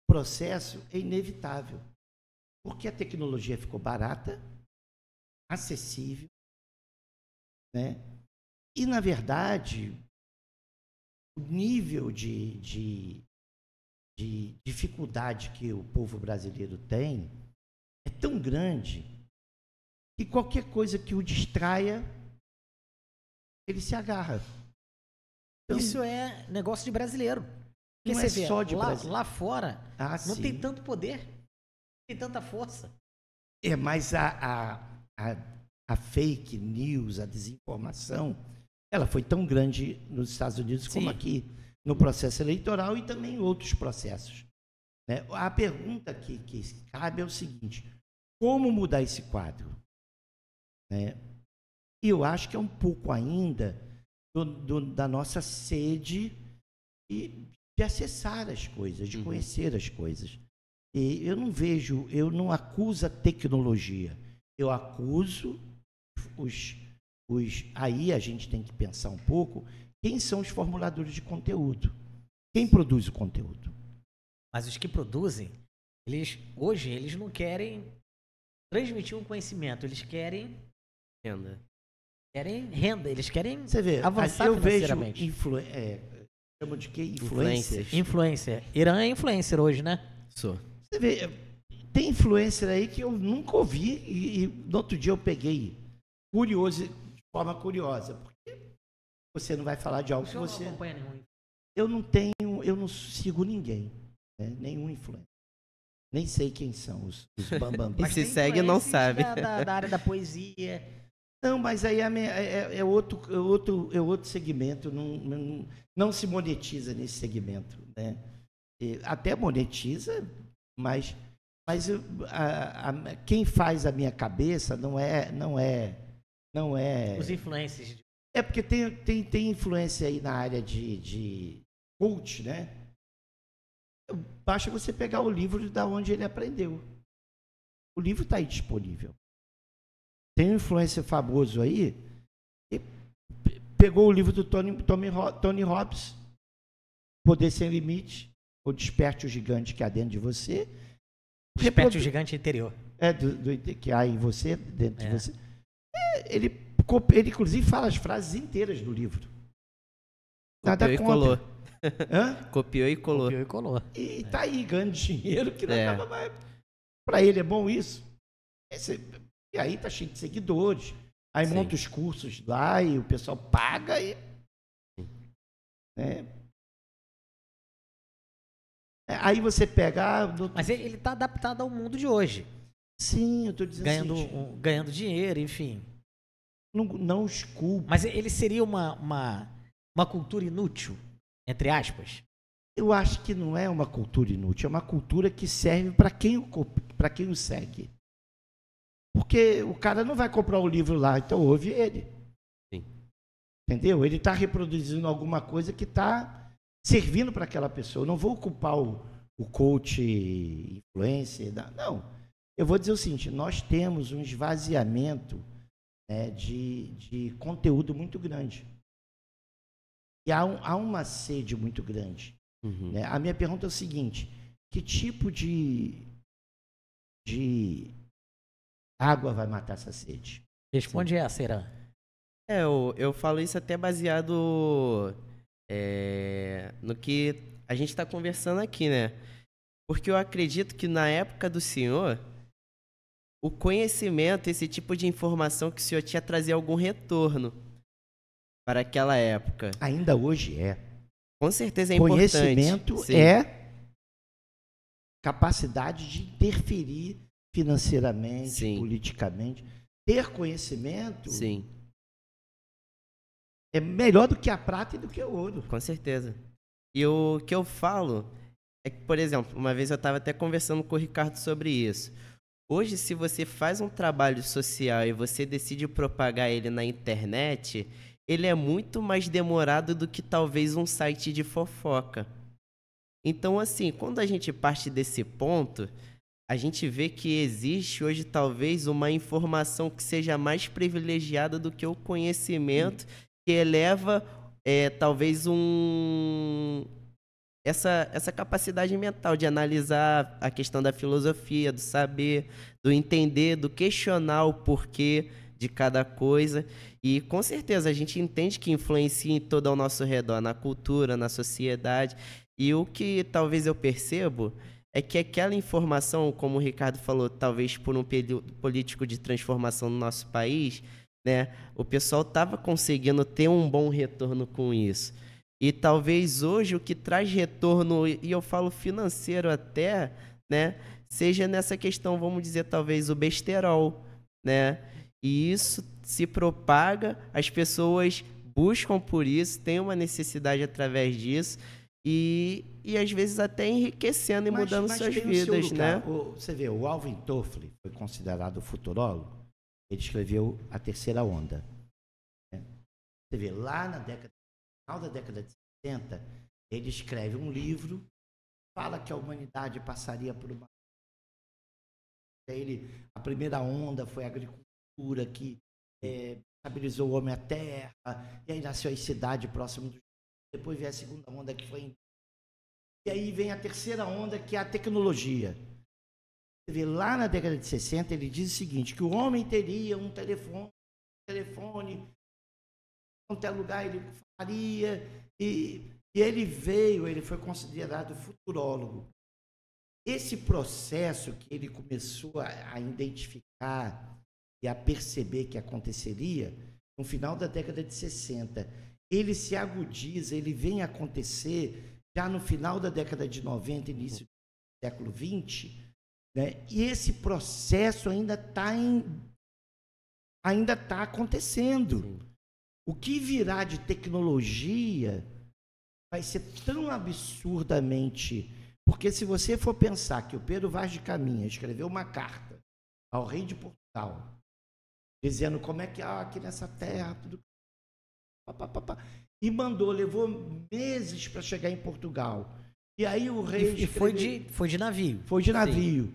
processo é inevitável, porque a tecnologia ficou barata, acessível, né? E, na verdade, o nível de dificuldade que o povo brasileiro tem é tão grande que qualquer coisa que o distraia, ele se agarra. Então, isso é negócio de brasileiro. Porque não você é vê, só de brasileiro. Lá fora, não sim. tem tanto poder, não tem tanta força. Mas a fake news, a desinformação, ela foi tão grande nos Estados Unidos como aqui, no processo eleitoral e também em outros processos. Né? A pergunta que cabe é o seguinte: como mudar esse quadro? Né? E eu acho que é um pouco ainda da nossa sede de acessar as coisas, de conhecer as coisas. E eu não acuso a tecnologia, eu acuso aí a gente tem que pensar um pouco quem são os formuladores de conteúdo, quem produz o conteúdo. Mas os que produzem, hoje eles não querem transmitir um conhecimento, eles querem renda. Querem renda, eles querem avançar eu financeiramente. Chama de quê? Influencer. Irã é influencer hoje, né? Sou. Você vê, tem influencer aí que eu nunca ouvi e no outro dia eu peguei de forma curiosa, porque você não vai falar de algo que você... Não acompanha nenhum. Eu não sigo ninguém, né? Nenhum influencer. Nem sei quem são os bambambam. E se segue, não sabe. Da área da poesia. Não, mas aí é outro segmento, não se monetiza nesse segmento, né? Até monetiza, mas quem faz a minha cabeça não é os influencers. É porque tem influência aí na área de coach, né? Basta você pegar o livro da onde ele aprendeu. O livro está aí disponível. Tem um influencer famoso aí que pegou o livro do Tony Robbins, Poder Sem Limite, ou Desperte o Gigante que há dentro de você. Desperte o Gigante Interior. Que há em você, dentro de você. Ele, inclusive, fala as frases inteiras do livro. Copiou e colou. Copiou e colou. E tá aí, ganhando dinheiro, que não acaba mais. Para ele é bom isso. E aí tá cheio de seguidores. Aí monta os cursos lá e o pessoal paga e... Aí você pega... Mas ele tá adaptado ao mundo de hoje. Sim, eu tô dizendo ganhando dinheiro, enfim. Não os culpo. Mas ele seria uma cultura inútil, entre aspas? Eu acho que não é uma cultura inútil, é uma cultura que serve para quem o segue. Porque o cara não vai comprar o livro lá, então ouve ele. Sim. Entendeu? Ele está reproduzindo alguma coisa que está servindo para aquela pessoa. Eu não vou culpar o coach influencer. Não. Eu vou dizer o seguinte, nós temos um esvaziamento, né, de conteúdo muito grande. E há uma sede muito grande. Né? A minha pergunta é o seguinte, que tipo de água vai matar essa sede? Responde essa, Irã. Eu falo isso até baseado no que a gente está conversando aqui, né? Porque eu acredito que na época do senhor, o conhecimento, esse tipo de informação que o senhor tinha, trazia algum retorno para aquela época. Ainda hoje é. Com certeza é importante. Conhecimento Sim. é capacidade de interferir financeiramente, Sim. politicamente. Ter conhecimento Sim, é melhor do que a prata e do que o ouro. com certeza. E o que eu falo é que, por exemplo, uma vez eu estava até conversando com o Ricardo sobre isso. Hoje, se você faz um trabalho social e você decide propagar ele na internet, ele é muito mais demorado do que talvez um site de fofoca. Então, assim, quando a gente parte desse ponto, a gente vê que existe hoje talvez uma informação que seja mais privilegiada do que o conhecimento que eleva talvez essa capacidade mental de analisar a questão da filosofia, do saber, do entender, do questionar o porquê de cada coisa. E com certeza a gente entende que influencia em todo ao nosso redor, na cultura, na sociedade. E o que talvez eu percebo é que aquela informação, como o Ricardo falou, talvez por um período político de transformação no nosso país, né, o pessoal estava conseguindo ter um bom retorno com isso. E talvez hoje o que traz retorno, e eu falo financeiro até, né, seja nessa questão, vamos dizer, talvez o besterol, né? E isso se propaga, as pessoas buscam por isso, têm uma necessidade através disso, e às vezes até enriquecendo e mudando suas tem o seu vidas, né? lugar. Você vê, o Alvin Toffler foi considerado futurólogo. Ele escreveu A Terceira Onda. Né? Você vê, lá na final da década de 60, ele escreve um livro, fala que a humanidade passaria por uma... A primeira onda foi a agricultura que estabilizou o homem à terra, e aí nasceu a cidade próximo do... Depois veio a segunda onda, que foi... E aí vem a terceira onda, que é a tecnologia. Você vê, lá na década de 60, ele diz o seguinte, que o homem teria um telefone, em qualquer lugar ele faria, e ele foi considerado futurólogo. Esse processo que ele começou a identificar e a perceber que aconteceria, no final da década de 60, ele se agudiza, ele vem acontecer já no final da década de 90, início do século 20, né? E esse processo ainda está acontecendo. Sim. O que virá de tecnologia vai ser tão absurdamente... Porque se você for pensar que o Pedro Vaz de Caminha escreveu uma carta ao rei de Portugal, dizendo como é que aqui nessa terra... Tudo... E levou meses para chegar em Portugal. E aí o rei... foi de navio. Foi de navio.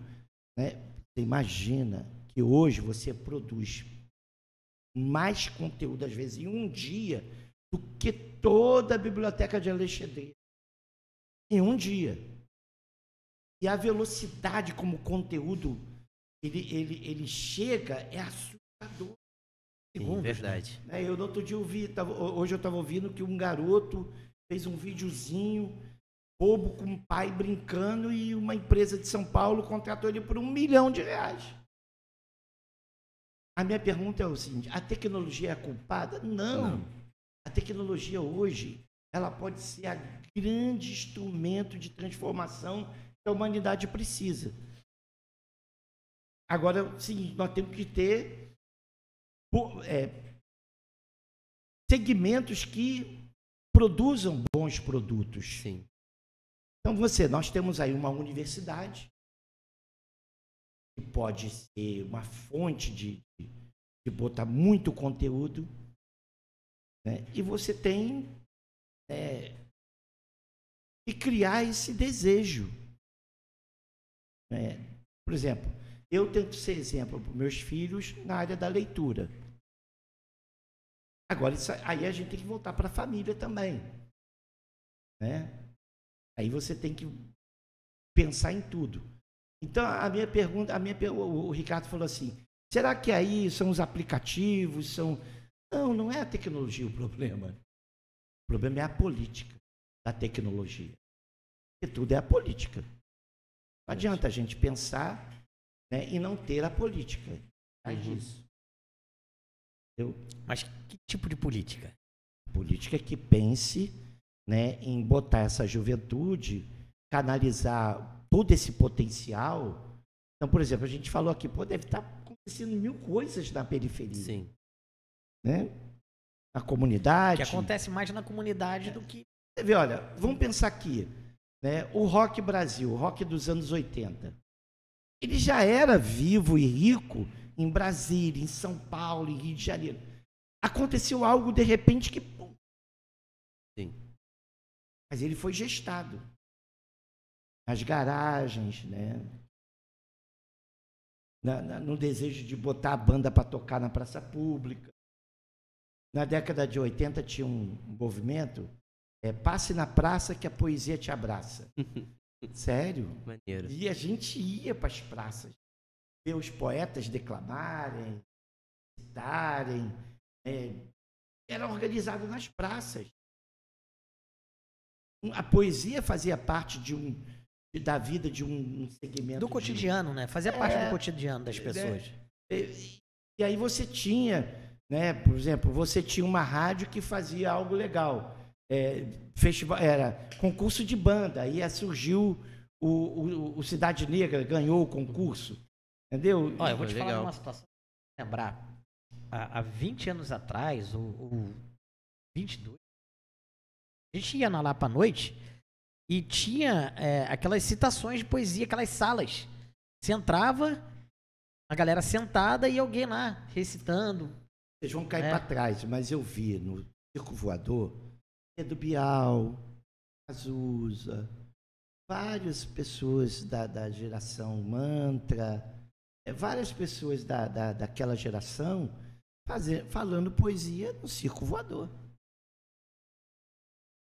Né? Você imagina que hoje você produz mais conteúdo, às vezes, em um dia, do que toda a biblioteca de Alexandria. Em um dia. E a velocidade como conteúdo ele chega é assustador. Sim, verdade. Né? Eu no outro dia hoje eu estava ouvindo que um garoto fez um videozinho bobo com o pai brincando e uma empresa de São Paulo contratou ele por R$1 milhão. A minha pergunta é o seguinte, a tecnologia é culpada? Não. A tecnologia hoje, ela pode ser a grande instrumento de transformação que a humanidade precisa. Agora, sim, nós temos que ter segmentos que produzam bons produtos. Sim. Então, nós temos aí uma universidade que pode ser uma fonte de botar muito conteúdo, né? E você tem que criar esse desejo. Por exemplo, eu tento ser exemplo para os meus filhos na área da leitura. Agora, aí a gente tem que voltar para a família também. Né? Aí você tem que pensar em tudo. Então, a minha pergunta, o Ricardo falou assim, Será que aí são os aplicativos, são... Não, não é a tecnologia o problema. O problema é a política da tecnologia. Porque tudo é a política. Não adianta a gente pensar, né, e não ter a política. É disso. Mas que tipo de política? Política que pense, né, em botar essa juventude, canalizar todo esse potencial. Então, por exemplo, a gente falou aqui, pô, deve estar acontecendo 1000 coisas na periferia. Sim. Né? Na comunidade. Que acontece mais na comunidade do que... Você vê, olha, vamos pensar aqui, né? O rock Brasil, o rock dos anos 80, ele já era vivo e rico em Brasília, em São Paulo, em Rio de Janeiro. Aconteceu algo de repente que... Pum. Sim. Mas ele foi gestado. Nas garagens, né? No desejo de botar a banda para tocar na praça pública. Na década de 80 tinha um movimento, passe na praça que a poesia te abraça. Sério? Maneiro. E a gente ia para as praças, ver os poetas declamarem, citarem. Era organizado nas praças. A poesia fazia parte da vida de um segmento. Do cotidiano, né? Fazia parte do cotidiano das pessoas. E aí você tinha, né, por exemplo, você tinha uma rádio que fazia algo legal. Festival, era concurso de banda, aí surgiu o Cidade Negra, ganhou o concurso. Entendeu? Olha, eu vou te falar de uma situação, lembrar. Há 20 anos atrás, ou 22, a gente ia na Lapa à noite e tinha aquelas citações de poesia, aquelas salas. Você entrava, a galera sentada e alguém lá recitando. Vocês vão cair para trás, mas eu vi no Circo Voador, Pedro Bial, Azusa, várias pessoas da geração Mantra, várias pessoas daquela geração falando poesia no Circo Voador.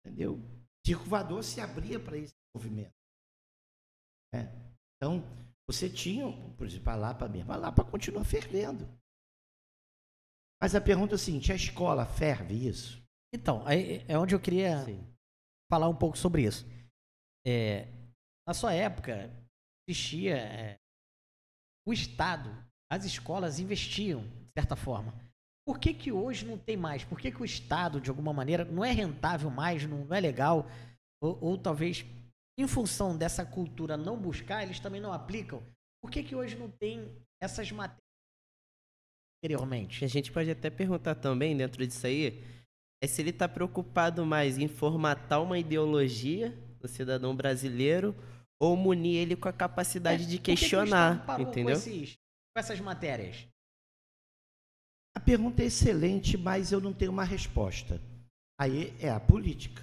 Entendeu? O Circo Voador se abria para esse movimento. Então, você tinha, por exemplo, a Lapa continua fervendo. Mas a pergunta é a seguinte, a escola ferve isso? Então, é onde eu queria falar um pouco sobre isso. Na sua época, existia o Estado, as escolas investiam, de certa forma. Por que hoje não tem mais? Por que o Estado, de alguma maneira, não é rentável mais, não é legal? Ou talvez, em função dessa cultura não buscar, eles também não aplicam? Por que hoje não tem essas matérias anteriormente? A gente pode até perguntar também, dentro disso aí, se ele está preocupado mais em formatar uma ideologia do cidadão brasileiro ou munir ele com a capacidade de questionar, entendeu? Com essas matérias? A pergunta é excelente, mas eu não tenho uma resposta. Aí é a política.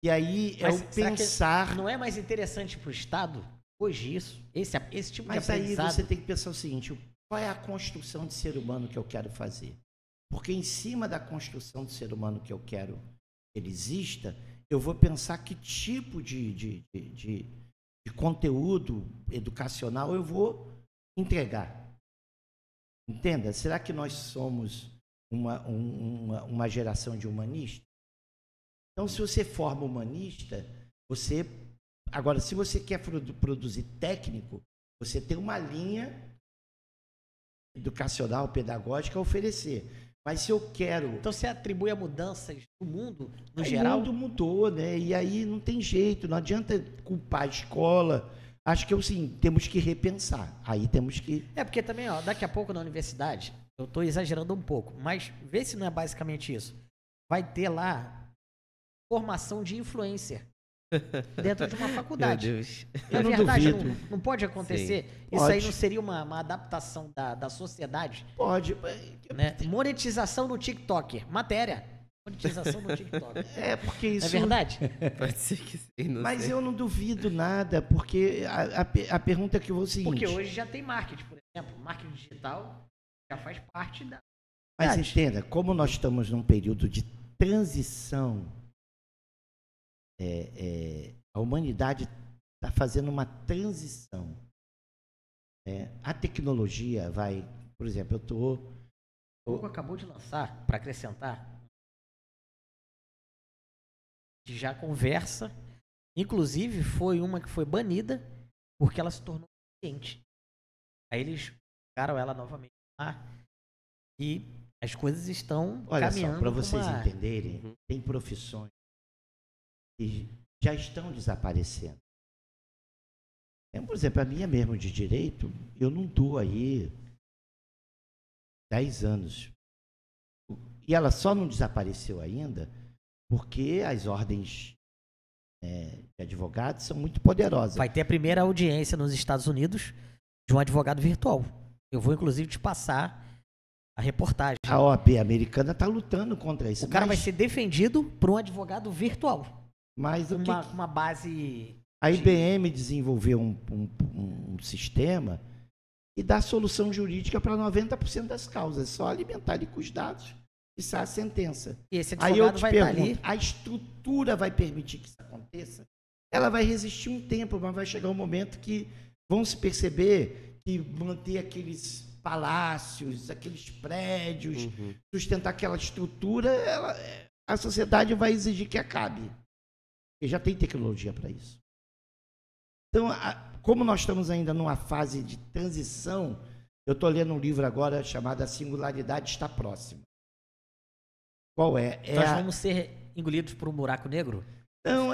E aí mas o pensar... Não é mais interessante para o Estado hoje isso? Esse tipo de aprendizado? Mas aí você tem que pensar o seguinte, qual é a construção de ser humano que eu quero fazer? Porque em cima da construção de ser humano que eu quero que ele exista, eu vou pensar que tipo de conteúdo educacional eu vou entregar. Entenda? Será que nós somos uma geração de humanistas? Então, se você forma humanista, agora, se você quer produzir técnico, você tem uma linha educacional, pedagógica a oferecer. Mas se eu quero... Então, você atribui a mudanças do mundo, no o geral? O mundo mudou, né? E aí não tem jeito, não adianta culpar a escola. Acho que, assim, temos que repensar. Aí temos que... porque também, daqui a pouco na universidade, eu estou exagerando um pouco, mas vê se não é basicamente isso. Vai ter lá formação de influencer dentro de uma faculdade. Meu Deus. Na verdade, não pode acontecer? Sim. Isso Pode. aí não seria uma adaptação da sociedade? Pode. Né? Monetização no TikTok. Matéria. Monetização no TikTok. Porque isso... É verdade? Pode ser que sim, Mas sei. eu não duvido nada, porque a pergunta é que eu vou seguinte... Porque hoje já tem marketing, por exemplo. Marketing digital já faz parte da... Mas entenda, como nós estamos num período de transição, a humanidade está fazendo uma transição A tecnologia vai, por exemplo, O Google acabou de lançar, para acrescentar, que já conversa. Inclusive, foi uma que foi banida porque ela se tornou cliente. Aí eles colocaram ela novamente lá e as coisas estão olha caminhando. só, para vocês uma... entenderem, tem profissões que já estão desaparecendo. Por exemplo, a minha mesmo de direito, eu não estou aí 10 anos. E ela só não desapareceu ainda porque as ordens de advogados são muito poderosas. Vai ter a primeira audiência nos Estados Unidos de um advogado virtual. Eu vou, inclusive, te passar a reportagem. A OAB americana está lutando contra isso. O cara vai ser defendido por um advogado virtual. Mas uma base... A IBM desenvolveu um sistema e dá solução jurídica para 90% das causas. É só alimentar com os dados e sai a sentença. E esse Aí eu advogado te vai estar pergunto, ali. a estrutura vai permitir que isso aconteça? Ela vai resistir um tempo, mas vai chegar um momento que vão se perceber que manter aqueles palácios, aqueles prédios, sustentar aquela estrutura, a sociedade vai exigir que acabe. E já tem tecnologia para isso. Então, como nós estamos ainda numa fase de transição, eu estou lendo um livro agora chamado A Singularidade Está Próxima. Qual é? Nós vamos ser engolidos por um buraco negro? Não,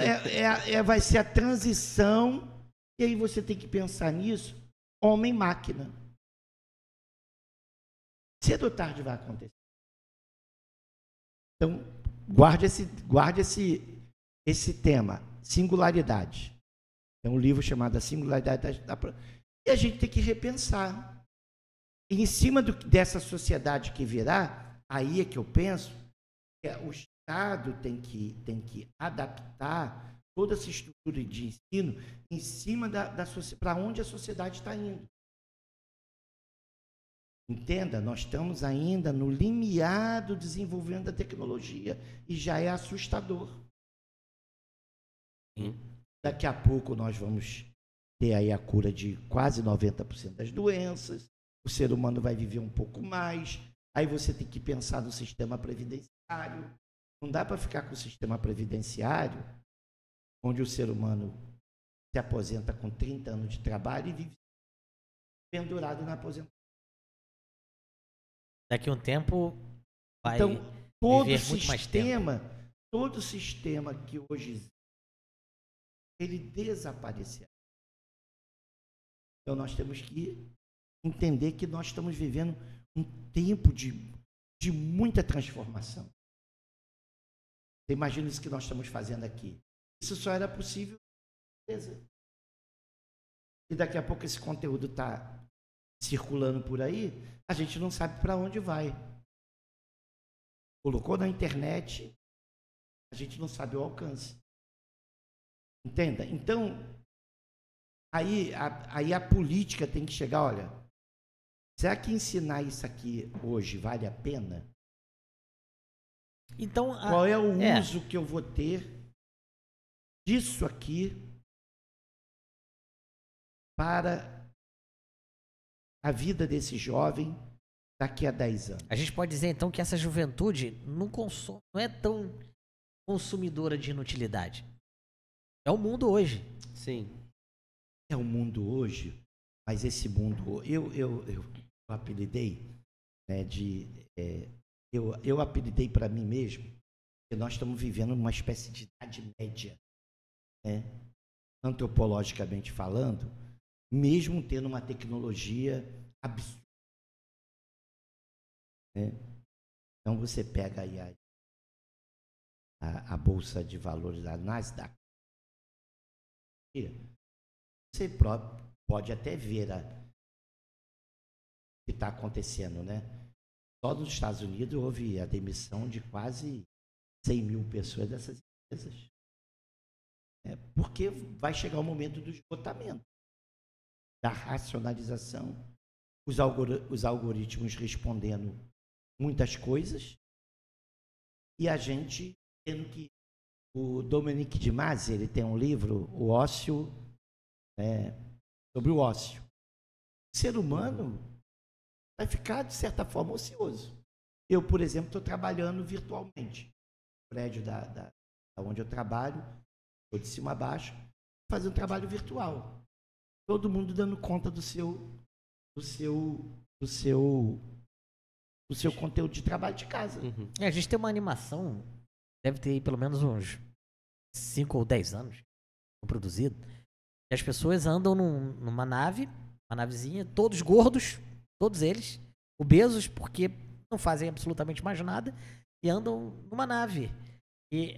vai ser a transição, e aí você tem que pensar nisso, homem-máquina. Cedo ou tarde vai acontecer. Então, guarde esse tema, singularidade. É um livro chamado A Singularidade da... E a gente tem que repensar. E em cima dessa sociedade que virá, aí é que eu penso que o Estado tem que adaptar toda essa estrutura de ensino em cima para onde a sociedade está indo. Entenda, nós estamos ainda no limiar do desenvolvimento da tecnologia e já é assustador. Daqui a pouco nós vamos ter aí a cura de quase 90% das doenças, o ser humano vai viver um pouco mais, aí você tem que pensar no sistema previdenciário. Não dá para ficar com o sistema previdenciário, onde o ser humano se aposenta com 30 anos de trabalho e vive pendurado na aposentadoria. Daqui a um tempo vai então, todo sistema que hoje existe, ele desaparecerá. Então nós temos que entender que nós estamos vivendo um tempo de muita transformação. Você imagina isso que nós estamos fazendo aqui. Isso só era possível. Beleza. E daqui a pouco esse conteúdo está circulando por aí, a gente não sabe para onde vai. Colocou na internet, a gente não sabe o alcance. Entenda? Então, aí a política tem que chegar, olha, será que ensinar isso aqui hoje vale a pena? Então, qual é o uso que eu vou ter disso aqui para a vida desse jovem daqui a 10 anos? A gente pode dizer, então, que essa juventude não é tão consumidora de inutilidade. É o mundo hoje. Sim. É o mundo hoje, mas esse mundo... Eu apelidei, né, eu apelidei para mim mesmo que nós estamos vivendo uma espécie de idade média, né, antropologicamente falando, mesmo tendo uma tecnologia absurda. Né? Então você pega aí a Bolsa de Valores da Nasdaq, você pode até ver o que está acontecendo, né? Só nos Estados Unidos houve a demissão de quase 100 mil pessoas dessas empresas. Porque vai chegar o momento do esgotamento, da racionalização, os algoritmos respondendo muitas coisas e a gente tendo que... O Dominique de Masi, ele tem um livro, O Ócio, sobre o ócio. o ser humano vai ficar, de certa forma, ocioso. Eu, por exemplo, estou trabalhando virtualmente. No prédio da onde eu trabalho, estou de cima a baixo, fazendo um trabalho virtual. Todo mundo dando conta do seu conteúdo de trabalho de casa. Uhum. A gente tem uma animação, deve ter aí pelo menos uns 5 ou 10 anos produzido. E as pessoas andam numa nave, uma navezinha, todos gordos, todos eles, obesos, porque não fazem absolutamente mais nada, e andam numa nave. E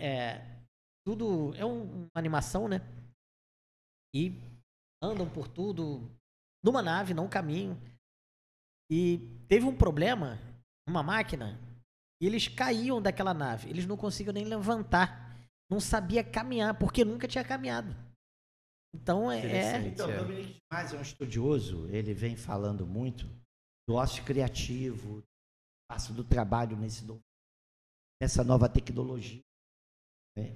tudo é uma animação, né? E andam por tudo numa nave, não caminho. E teve um problema numa máquina e eles caíam daquela nave. Eles não conseguiam nem levantar. Não sabia caminhar, porque nunca tinha caminhado. Então Então, o Dominique Mas é um estudioso, ele vem falando muito do ócio criativo, passo do trabalho nessa nova tecnologia. Né?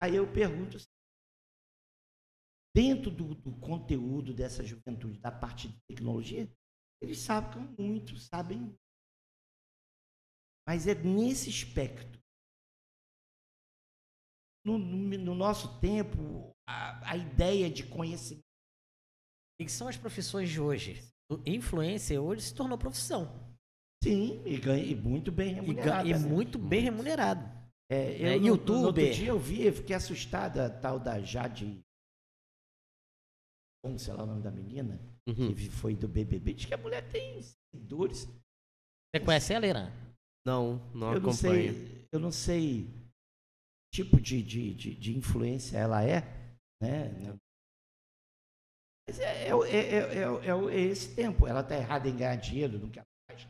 Aí eu pergunto, dentro do conteúdo dessa juventude, da parte de tecnologia, eles sabem muito, sabem. Mas é nesse espectro. No nosso tempo, a ideia de conhecimento. E que são as profissões de hoje. O influencer hoje se tornou profissão. Sim, e muito bem remunerado. E muito bem remunerado. YouTuber. No outro dia eu fiquei assustada, a tal da Jade, como sei lá o nome da menina, que foi do BBB, diz que a mulher tem seguidores. Você conhece ela, Irã? Não acompanho. Eu não sei que tipo de influência ela é, né? Mas é esse tempo. Ela está errada em ganhar dinheiro, não quer mais.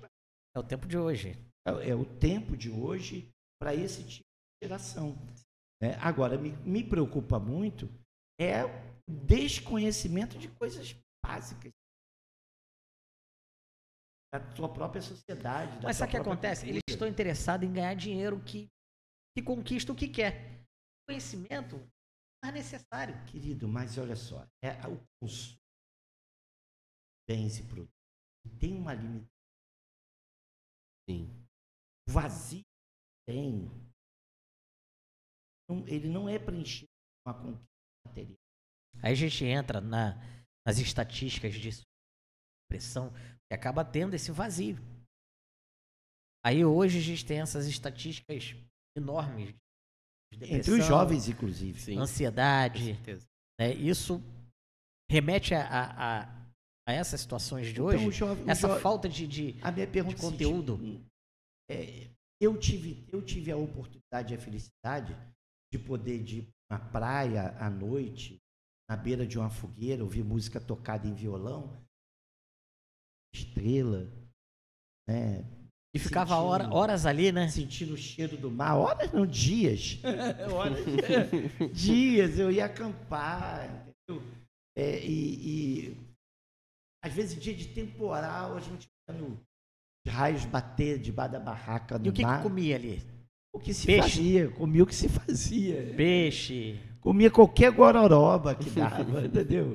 É o tempo de hoje. É o tempo de hoje para esse tipo de geração. Né? Agora, me preocupa muito o desconhecimento de coisas básicas da sua própria sociedade. Mas sabe o que acontece? Cultura. Eles estão interessados em ganhar dinheiro que conquista o que quer. O conhecimento não é necessário. Querido, mas olha só, o consumo de bens e produtos tem uma limitação. Sim. O vazio tem. Ele não é preenchido com uma conquista material. Aí a gente entra nas estatísticas de depressão e acaba tendo esse vazio. Aí hoje a gente tem essas estatísticas enormes de depressão, entre os jovens, inclusive. Sim. Ansiedade. Isso remete a essas situações de hoje, essa falta de a minha pergunta de conteúdo. Eu tive a oportunidade e a felicidade de poder ir na praia à noite, na beira de uma fogueira, ouvir música tocada em violão, estrela, né? E ficava horas ali, né? Sentindo o cheiro do mar, horas não, dias. Dias, eu ia acampar, entendeu? E às vezes dia de temporal, a gente vendo os raios bater debaixo da barraca no mar. E o que comia ali? O que se fazia, comia o que se fazia. Peixe. Comia qualquer gororoba que dava, entendeu?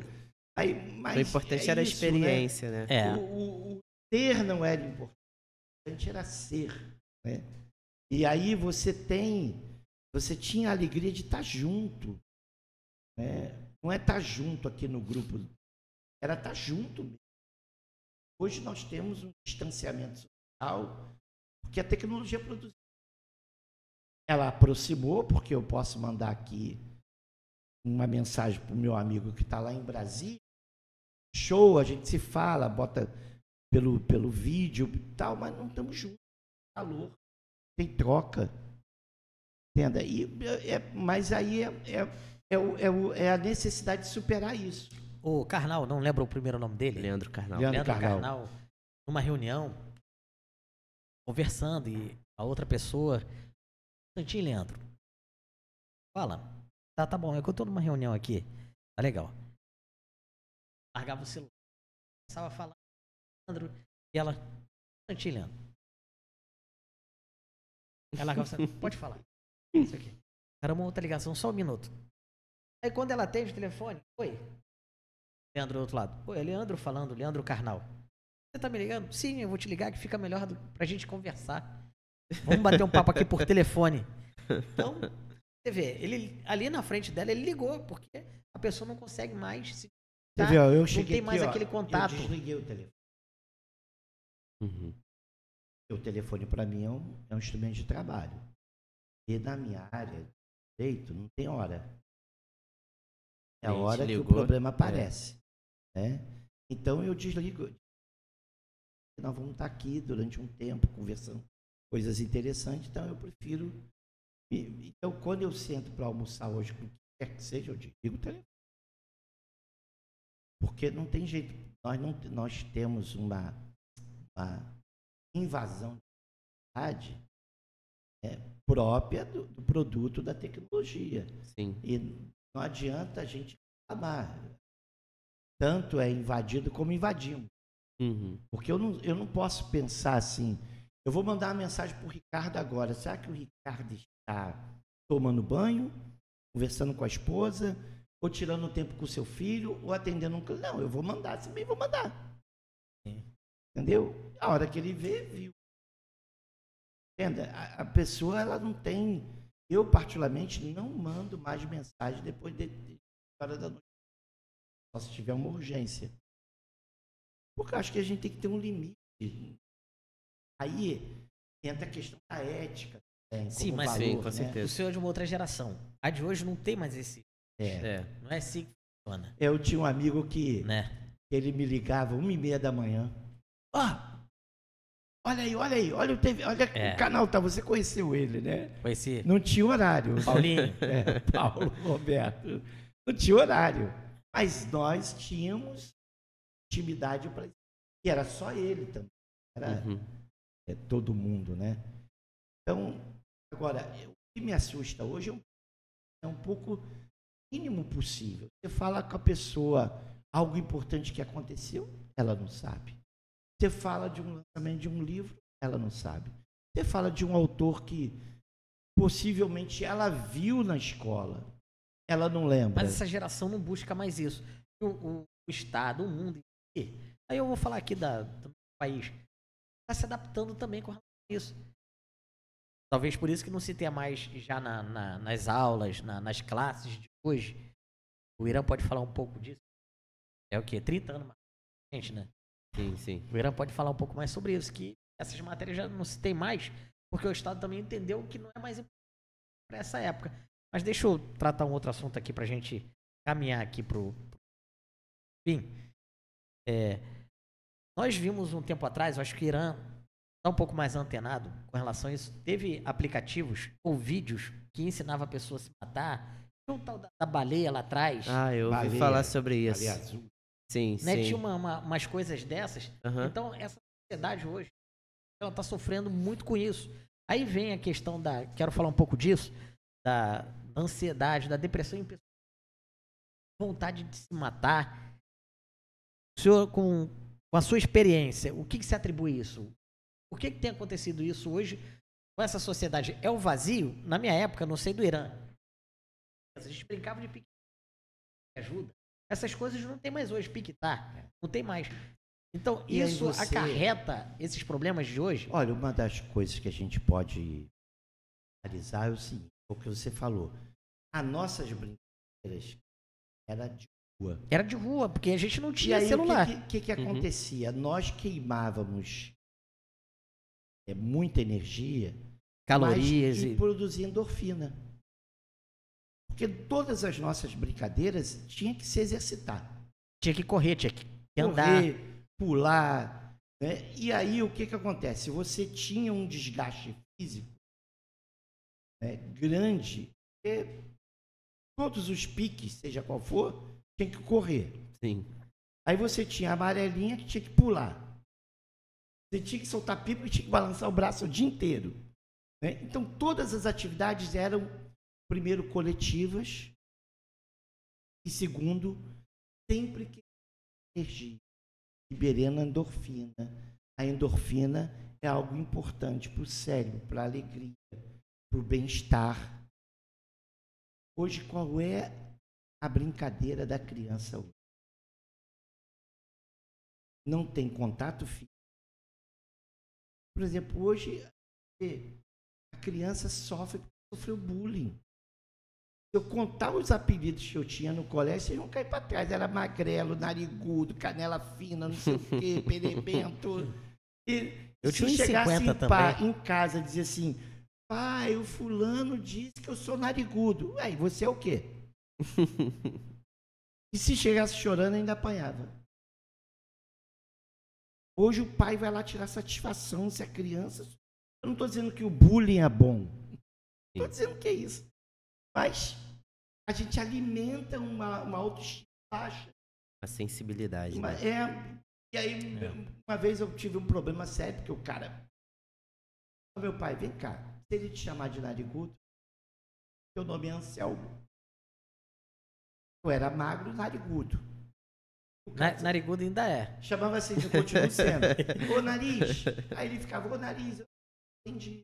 Mas o importante era a experiência, né? O ter não era importante. O importante era ser, né? E aí você tinha a alegria de estar junto, né? Não é estar junto aqui no grupo, era estar junto mesmo. Hoje nós temos um distanciamento social, porque a tecnologia produziu. Ela aproximou, porque eu posso mandar aqui uma mensagem para o meu amigo que está lá em Brasília. Show, a gente se fala, bota pelo vídeo e tal, mas não estamos juntos. Calor, tem troca. Entenda? Mas aí é a necessidade de superar isso. O Karnal, não lembro o primeiro nome dele? Leandro Karnal. Leandro Karnal, numa reunião, conversando, e a outra pessoa... Santinho, Leandro. Fala. Tá bom, é que eu tô numa reunião aqui. Tá legal. Largava o celular. Começava a falar. Leandro. E ela. Santinho, Leandro. Ela largava o celular. Pode falar. Isso aqui. Era uma outra ligação, só um minuto. Aí quando ela atende o telefone. Oi. Leandro do outro lado. Pô, é Leandro falando, Leandro Carnal. Você tá me ligando? Sim, eu vou te ligar que fica melhor pra gente conversar. Vamos bater um papo aqui por telefone. Então, você vê, ele ali na frente dela, ele ligou, porque a pessoa não consegue mais se... Você vê, ó, eu não cheguei tem mais aqui, ó, aquele contato. Eu desliguei o telefone. Uhum. O telefone, para mim, é um instrumento de trabalho. E na minha área, direito, não tem hora. É a A gente hora que o ligou, problema aparece. Né? Então, eu desligo. Nós vamos estar aqui durante um tempo, conversando coisas interessantes, então eu prefiro... Então, quando eu sento para almoçar hoje, com o que quer que seja, eu desligo o telefone. Porque não tem jeito. Nós temos uma invasão de cidade própria do produto da tecnologia. Sim. E não adianta a gente reclamar. Tanto é invadido como invadimos. Uhum. Porque eu não posso pensar assim, eu vou mandar uma mensagem para o Ricardo agora. Será que o Ricardo está tomando banho, conversando com a esposa, ou tirando tempo com o seu filho, ou atendendo um cliente? Não, eu vou mandar, também vou mandar. Entendeu? A hora que ele vê, viu. Entenda? A pessoa, ela não tem... Eu, particularmente, não mando mais mensagem depois de hora da noite. Só se tiver uma urgência. Porque eu acho que a gente tem que ter um limite. Aí entra a questão da ética. Sim, como mas valor, sim, com né? certeza. o senhor é de uma outra geração. A de hoje não tem mais esse... É. Não é assim que funciona, Eu tinha um amigo que né? ele me ligava 1h30 da manhã. Olha aí, olha o canal, tá? Você conheceu ele, né? Conheci. Não tinha horário. Paulinho. Paulo Roberto. Não tinha horário. Mas nós tínhamos intimidade para isso. E era só ele também. Era todo mundo, né? Então, agora, o que me assusta hoje é um pouco mínimo possível. Você fala com a pessoa algo importante que aconteceu, ela não sabe. Você fala de um lançamento de um livro, ela não sabe. Você fala de um autor que possivelmente ela viu na escola, ela não lembra. Mas essa geração não busca mais isso. O Estado, o mundo. Aí eu vou falar aqui do país. Está se adaptando também com relação a isso. Talvez por isso que não se tenha mais já nas aulas, nas classes de hoje. O Irã pode falar um pouco disso. É o quê? 30 anos mais. Gente, né? Sim, sim. O Irã pode falar um pouco mais sobre isso, que essas matérias já não se tem mais, porque o Estado também entendeu que não é mais importante para essa época. Mas deixa eu tratar um outro assunto aqui para a gente caminhar aqui pro fim. Nós vimos um tempo atrás, eu acho que o Irã está um pouco mais antenado com relação a isso. Teve aplicativos ou vídeos que ensinavam a pessoa a se matar. Tinha um tal da baleia lá atrás. Eu ouvi Baleia, falar sobre isso. baleia azul. Sim, Né? sim. Tinha umas coisas dessas. Aham. Então, essa sociedade hoje, ela está sofrendo muito com isso. Aí vem a questão quero falar um pouco disso, da ansiedade, da depressão em pessoas, vontade de se matar. O senhor, com a sua experiência, o que se atribui isso? Por que tem acontecido isso hoje com essa sociedade? É o vazio? Na minha época, não sei do Irã. A gente brincava de piquetar, ajuda. Essas coisas não tem mais hoje, piquetar, não tem mais. Então, E aí isso você- acarreta esses problemas de hoje? Olha, uma das coisas que a gente pode analisar é o seguinte, o que você falou. As nossas brincadeiras era de rua. Era de rua, porque a gente não E tinha aí, celular. o que acontecia? Nós queimávamos muita energia, Calorias mas, e... e produzia endorfina. Porque todas as nossas brincadeiras tinha que se exercitar. Tinha que correr, tinha que andar. Correr, pular, né? E aí o que acontece? Você tinha um desgaste físico, né, grande, porque todos os piques, seja qual for, tinha que correr. Sim. Aí você tinha a amarelinha que tinha que pular. Você tinha que soltar pipa e tinha que balançar o braço o dia inteiro, né? Então todas as atividades eram, primeiro, coletivas e, segundo, sempre que energia, liberando a endorfina. A endorfina é algo importante para o cérebro, para a alegria, para o bem-estar. Hoje, qual é a brincadeira da criança hoje? não tem contato físico. Por exemplo, hoje a criança sofreu bullying. Se eu contar os apelidos que eu tinha no colégio, vocês vão cair para trás. Era magrelo, narigudo, canela fina, não sei o quê, perebento. Eu se tinha uns chegar 50 assim, também. em casa e dizer assim, pai, o fulano disse que eu sou narigudo. Aí, você é o quê? E se chegasse chorando, ainda apanhava. Hoje o pai vai lá tirar satisfação se a criança... Eu não estou dizendo que o bullying é bom. Estou dizendo que é isso. Mas a gente alimenta uma autoestima baixa. A sensibilidade. Né? E aí, uma vez eu tive um problema sério, porque o cara... Meu pai, vem cá. Se ele te chamar de narigudo, teu nome é Anselmo. Eu era magro, narigudo. Narigudo ainda é. Chamava assim, eu continuo sendo. Ô, nariz. Aí ele ficava, ô, nariz. Eu entendi.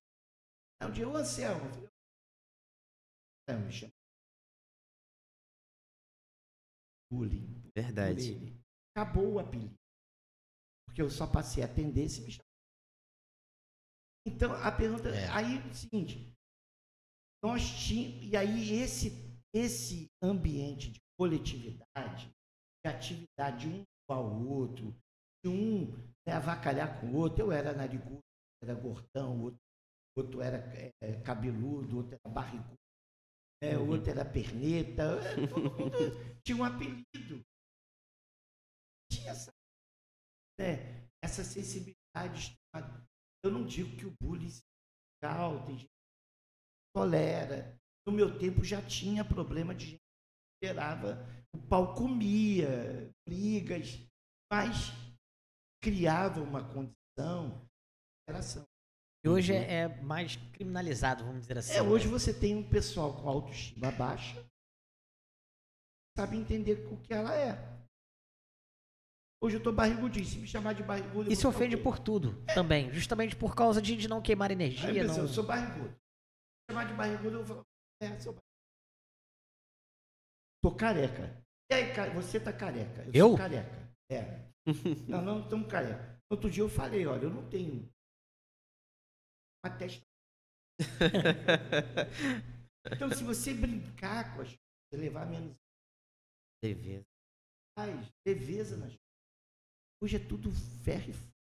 Um dia, ô, Anselmo. Me chama. Bullying. Verdade. Acabou o apelido. Porque eu só passei a atender se me chamar. Então, a pergunta... Aí, é o seguinte. Nós tínhamos... E aí, esse ambiente de coletividade, de atividade de um ao outro, de um avacalhar com o outro. Eu era narigudo, era gordão, outro era cabeludo, outro era barrigudo, outro era perneta. Todo mundo tinha um apelido. Tinha essa sensibilidade. Eu não digo que o bullying é legal, tem gente que tolera. No meu tempo já tinha problema de gente que esperava, o pau comia, brigas, mas criava uma condição de interação. E hoje é mais criminalizado, vamos dizer assim. Hoje você tem um pessoal com autoestima baixa, sabe entender o que ela é. Hoje eu tô barrigudinho, se me chamar de barrigudo... E se ofende por tudo também, justamente por causa de não queimar energia. Aí, eu sou barrigudo. Se chamar de barrigudo, eu vou falar, sou barrigudo. Tô careca. E aí, você tá careca. Eu sou careca. Não estamos careca. Outro dia eu falei, olha, eu não tenho uma testa. Então, se você brincar com as coisas, você levar menos... Leveza. Leveza nas coisas. Hoje é tudo ferro e fogo.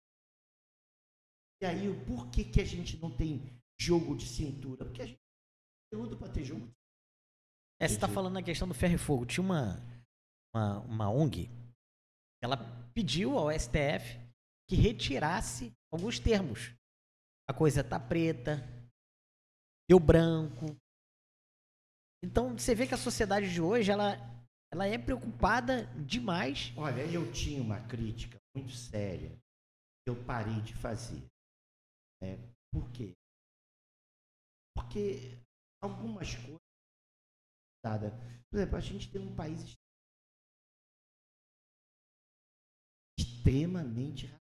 E aí, por que a gente não tem jogo de cintura? Porque a gente tem conteúdo para ter jogo de cintura. Você está falando na questão do ferro e fogo. Tinha uma ONG, ela pediu ao STF que retirasse alguns termos. A coisa tá preta, deu branco. Então, você vê que a sociedade de hoje, ela é preocupada demais. Olha, eu tinha uma crítica muito séria que eu parei de fazer. Por quê? Porque algumas coisas... Por exemplo, a gente tem um país extremamente racista.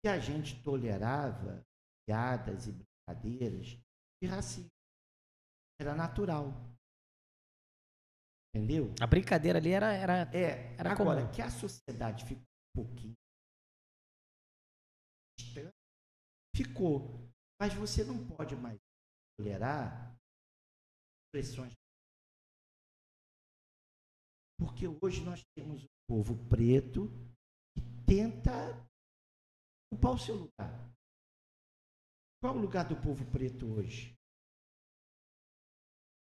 E a gente tolerava piadas e brincadeiras de racismo. Era natural. Entendeu? A brincadeira ali era agora, comum. Que a sociedade ficou um pouquinho estranha, ficou. Mas você não pode mais tolerar expressões. Porque hoje nós temos um povo preto que tenta ocupar o seu lugar. Qual é o lugar do povo preto hoje?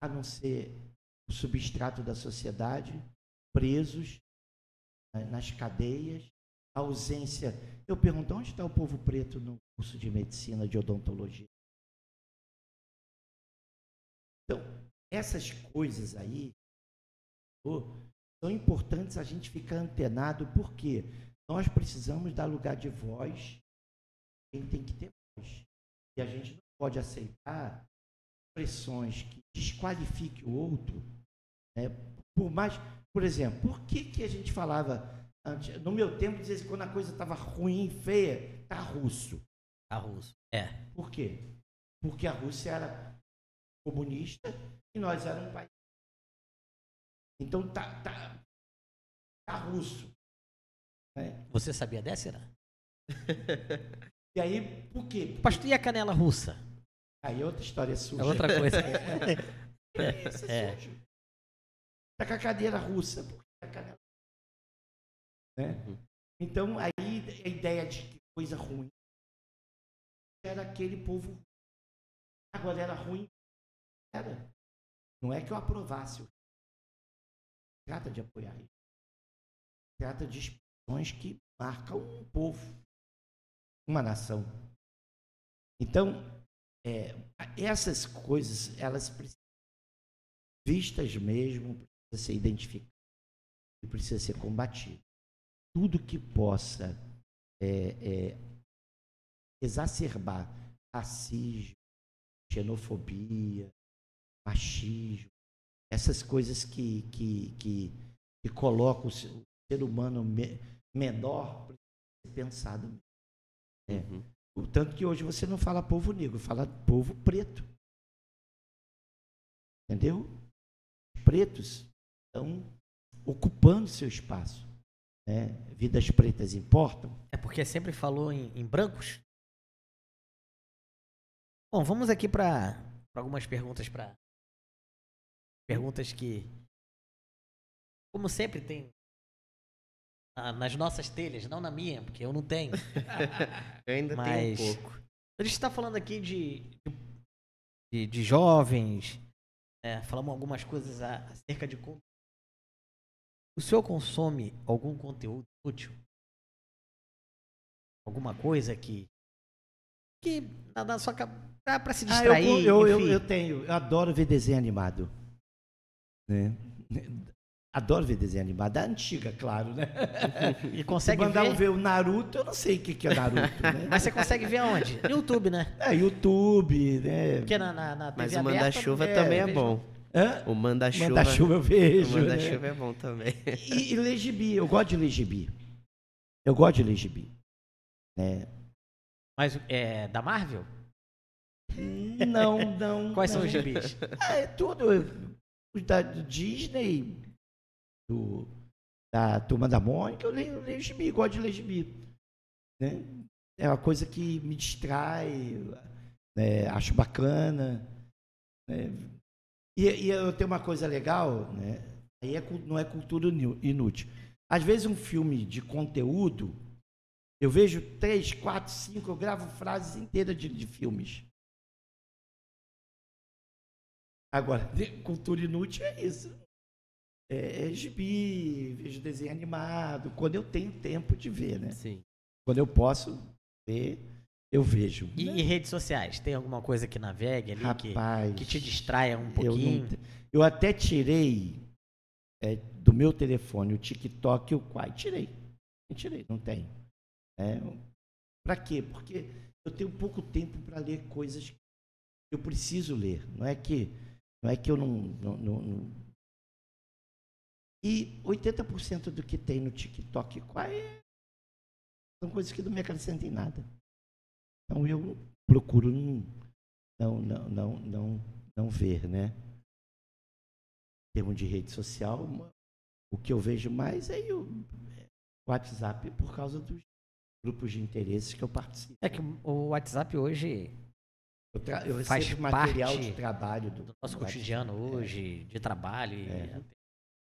A não ser o substrato da sociedade, presos nas cadeias, a ausência. Eu pergunto, onde está o povo preto no curso de medicina, de odontologia? Então, essas coisas aí são importantes a gente ficar antenado, porque nós precisamos dar lugar de voz, quem tem que ter voz. E a gente não pode aceitar expressões que desqualifiquem o outro, por mais, por exemplo, por que a gente falava antes, no meu tempo, dizia que quando a coisa estava ruim, feia, tá russo. Tá russo. Por quê? Porque a Rússia era comunista e nós éramos um país. Então tá russo. Né? Você sabia dessa, Irã? E aí, por quê? Pastor, e a canela russa? Aí é outra história suja. É outra coisa. Isso é sujo. Tá com a cadeira russa, por que a canela? Né? Então, aí a ideia de que coisa ruim era aquele povo. Agora era ruim. Era. Não é que eu aprovasse. Trata de apoiar isso. Trata de expressões que marcam um povo, uma nação. Então, essas coisas, elas precisam ser vistas mesmo, precisam ser identificadas e precisam ser combatidas. Tudo que possa exacerbar racismo, xenofobia, machismo, essas coisas que colocam o ser humano menor para ser pensado. O tanto que hoje você não fala povo negro, fala povo preto. Entendeu? Pretos estão ocupando seu espaço. Né? Vidas pretas importam. É porque sempre falou em brancos. Bom, vamos aqui para algumas perguntas perguntas que, como sempre, tem nas nossas telhas, não na minha, porque eu não tenho. Eu ainda Mas tenho um pouco. a gente está falando aqui de jovens, falamos algumas coisas acerca de conteúdo. O senhor consome algum conteúdo útil? Alguma coisa que na sua para se distrair? Eu adoro ver desenho animado. Né? Adoro ver desenho animado. Da antiga, claro, né? E consegue Se mandar ver? ver o Naruto, eu não sei o que é Naruto, né? Mas você consegue ver aonde? No YouTube, né? YouTube, né? Porque na TV Mas o aberta, manda-chuva também é bom. Hã? O manda-chuva. Manda-chuva eu vejo. O manda-chuva é bom também. E ler gibi, eu gosto de ler gibi. Eu gosto de ler gibi. Né? Mas é da Marvel? Não. Quais são os gibis? É tudo. Os da Disney, da Turma da Mônica, eu leio gibi, gosto de ler gibi. Né? É uma coisa que me distrai, né? Acho bacana. Né? E eu tenho uma coisa legal, né? Aí não é cultura inútil. Às vezes um filme de conteúdo, eu vejo 3, 4, 5, eu gravo frases inteiras de filmes. Agora, cultura inútil é isso. É gibi, vejo desenho animado, quando eu tenho tempo de ver, né? Sim. Quando eu posso ver, eu vejo. E redes sociais? Tem alguma coisa que navegue ali Rapaz, que te distraia um pouquinho? Eu até tirei do meu telefone o TikTok e o Quai. Tirei, não tem. Para quê? Porque eu tenho pouco tempo para ler coisas que eu preciso ler. Não é que eu não... E 80% do que tem no TikTok e Quai são coisas que não me acrescentam em nada. Então eu procuro não ver, né? Em termos de rede social, o que eu vejo mais é o WhatsApp por causa dos grupos de interesses que eu participo. É que o WhatsApp hoje Eu faz recebo material parte de trabalho do nosso cotidiano hoje, de trabalho e até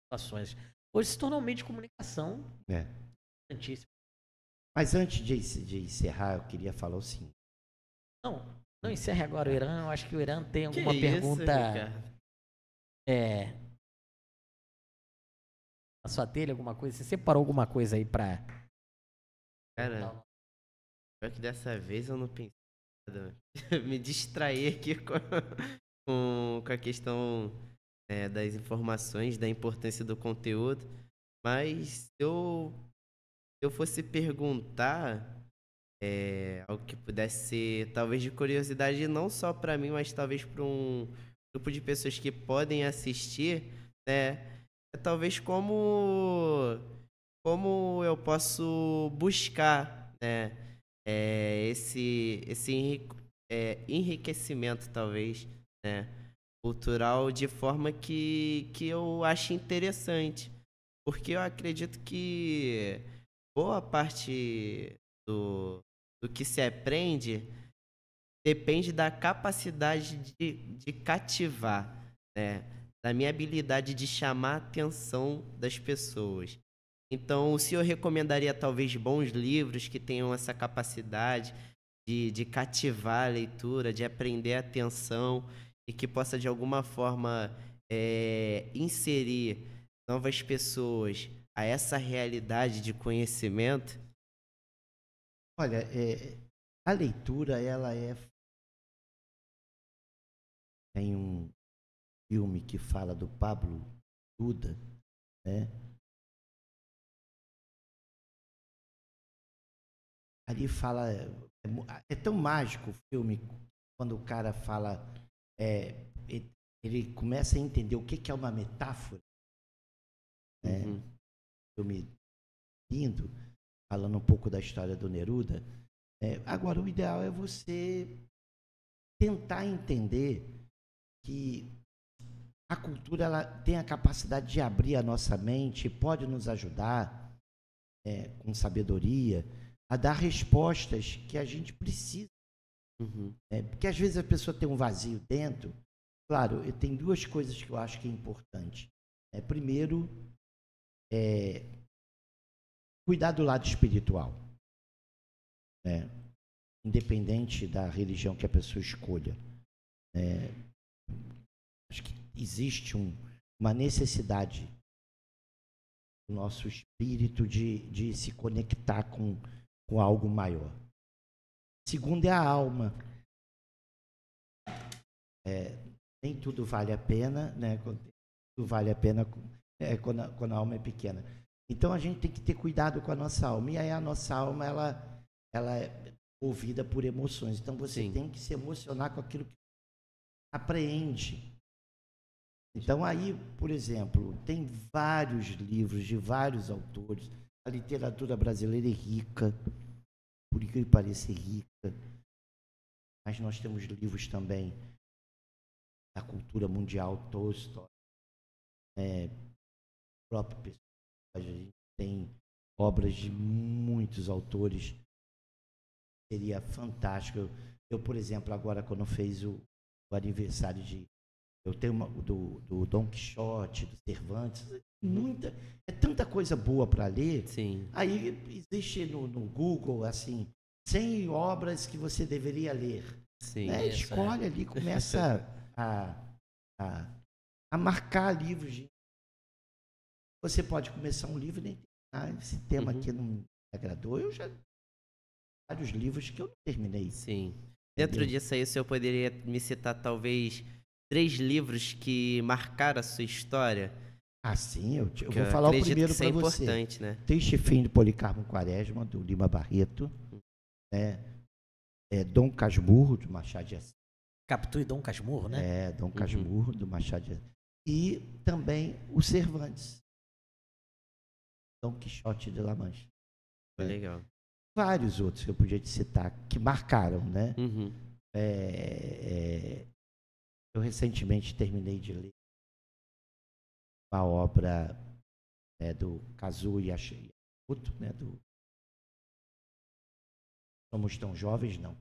situações. Hoje se tornou um meio de comunicação importantíssimo. Mas antes de encerrar, eu queria falar o seguinte. Não encerre agora o Irã. Eu acho que o Irã tem alguma Que pergunta isso, na sua telha, alguma coisa. Você separou alguma coisa aí pra... Cara, pior que dessa vez eu não pensei nada. Me distraí aqui com a questão das informações, da importância do conteúdo. Mas se eu fosse perguntar algo que pudesse ser talvez de curiosidade, não só para mim, mas talvez para um grupo de pessoas que podem assistir, né? Talvez como eu posso buscar, né? Esse enriquecimento, talvez, né? Cultural, de forma que eu ache interessante. Porque eu acredito que boa parte do que se aprende depende da capacidade de cativar, né? Da minha habilidade de chamar a atenção das pessoas. Então, o senhor recomendaria talvez bons livros que tenham essa capacidade de cativar a leitura, de aprender a atenção e que possa de alguma forma inserir novas pessoas a essa realidade de conhecimento? Olha, a leitura, ela tem um filme que fala do Pablo Duda, né? Ali fala, é tão mágico o filme, quando o cara fala, ele começa a entender o que é uma metáfora, né? Uhum. Filme lindo, falando um pouco da história do Neruda. Agora, o ideal é você tentar entender que a cultura, ela tem a capacidade de abrir a nossa mente, pode nos ajudar, com sabedoria, a dar respostas que a gente precisa. Uhum. Porque às vezes a pessoa tem um vazio dentro. Claro, tem duas coisas que eu acho que é importante. Primeiro, cuidar do lado espiritual, né? Independente da religião que a pessoa escolha. Acho que existe uma necessidade do nosso espírito de se conectar com algo maior. Segundo é a alma. Nem tudo vale a pena, né? Tudo vale a pena quando a alma é pequena. Então a gente tem que ter cuidado com a nossa alma. E aí a nossa alma, ela é movida por emoções. Então você Sim. tem que se emocionar com aquilo que apreende. Então aí, por exemplo, tem vários livros de vários autores. A literatura brasileira é rica, por que pareça rica. Mas nós temos livros também da cultura mundial, Tolstói, próprio pessoal. A gente tem obras de muitos autores. Seria fantástico. Eu, por exemplo, agora quando fez o aniversário eu tenho do Dom Quixote, do Cervantes, tanta coisa boa para ler. Sim. Aí existe no Google, assim, 100 obras que você deveria ler. Sim. Escolhe ali, começa a marcar livros. Você pode começar um livro e nem terminar. Esse tema aqui não me agradou. Eu já vários livros que eu não terminei. Sim. Dentro disso aí, o senhor poderia me citar talvez 3 livros que marcaram a sua história? Sim, eu vou falar o primeiro para você. Importante, né? Triste Fim de Policarpo Quaresma, do Lima Barreto. Dom Casmurro, do Machado de Assis. Capitu e Dom Casmurro, né? Dom Casmurro, do Machado de Assis. E também o Cervantes. Dom Quixote de La Mancha. Legal. Vários outros que eu podia te citar, que marcaram, né? Uhum. Eu recentemente terminei de ler uma obra do Kazuo Yashimoto, né? Do Somos Tão Jovens, não.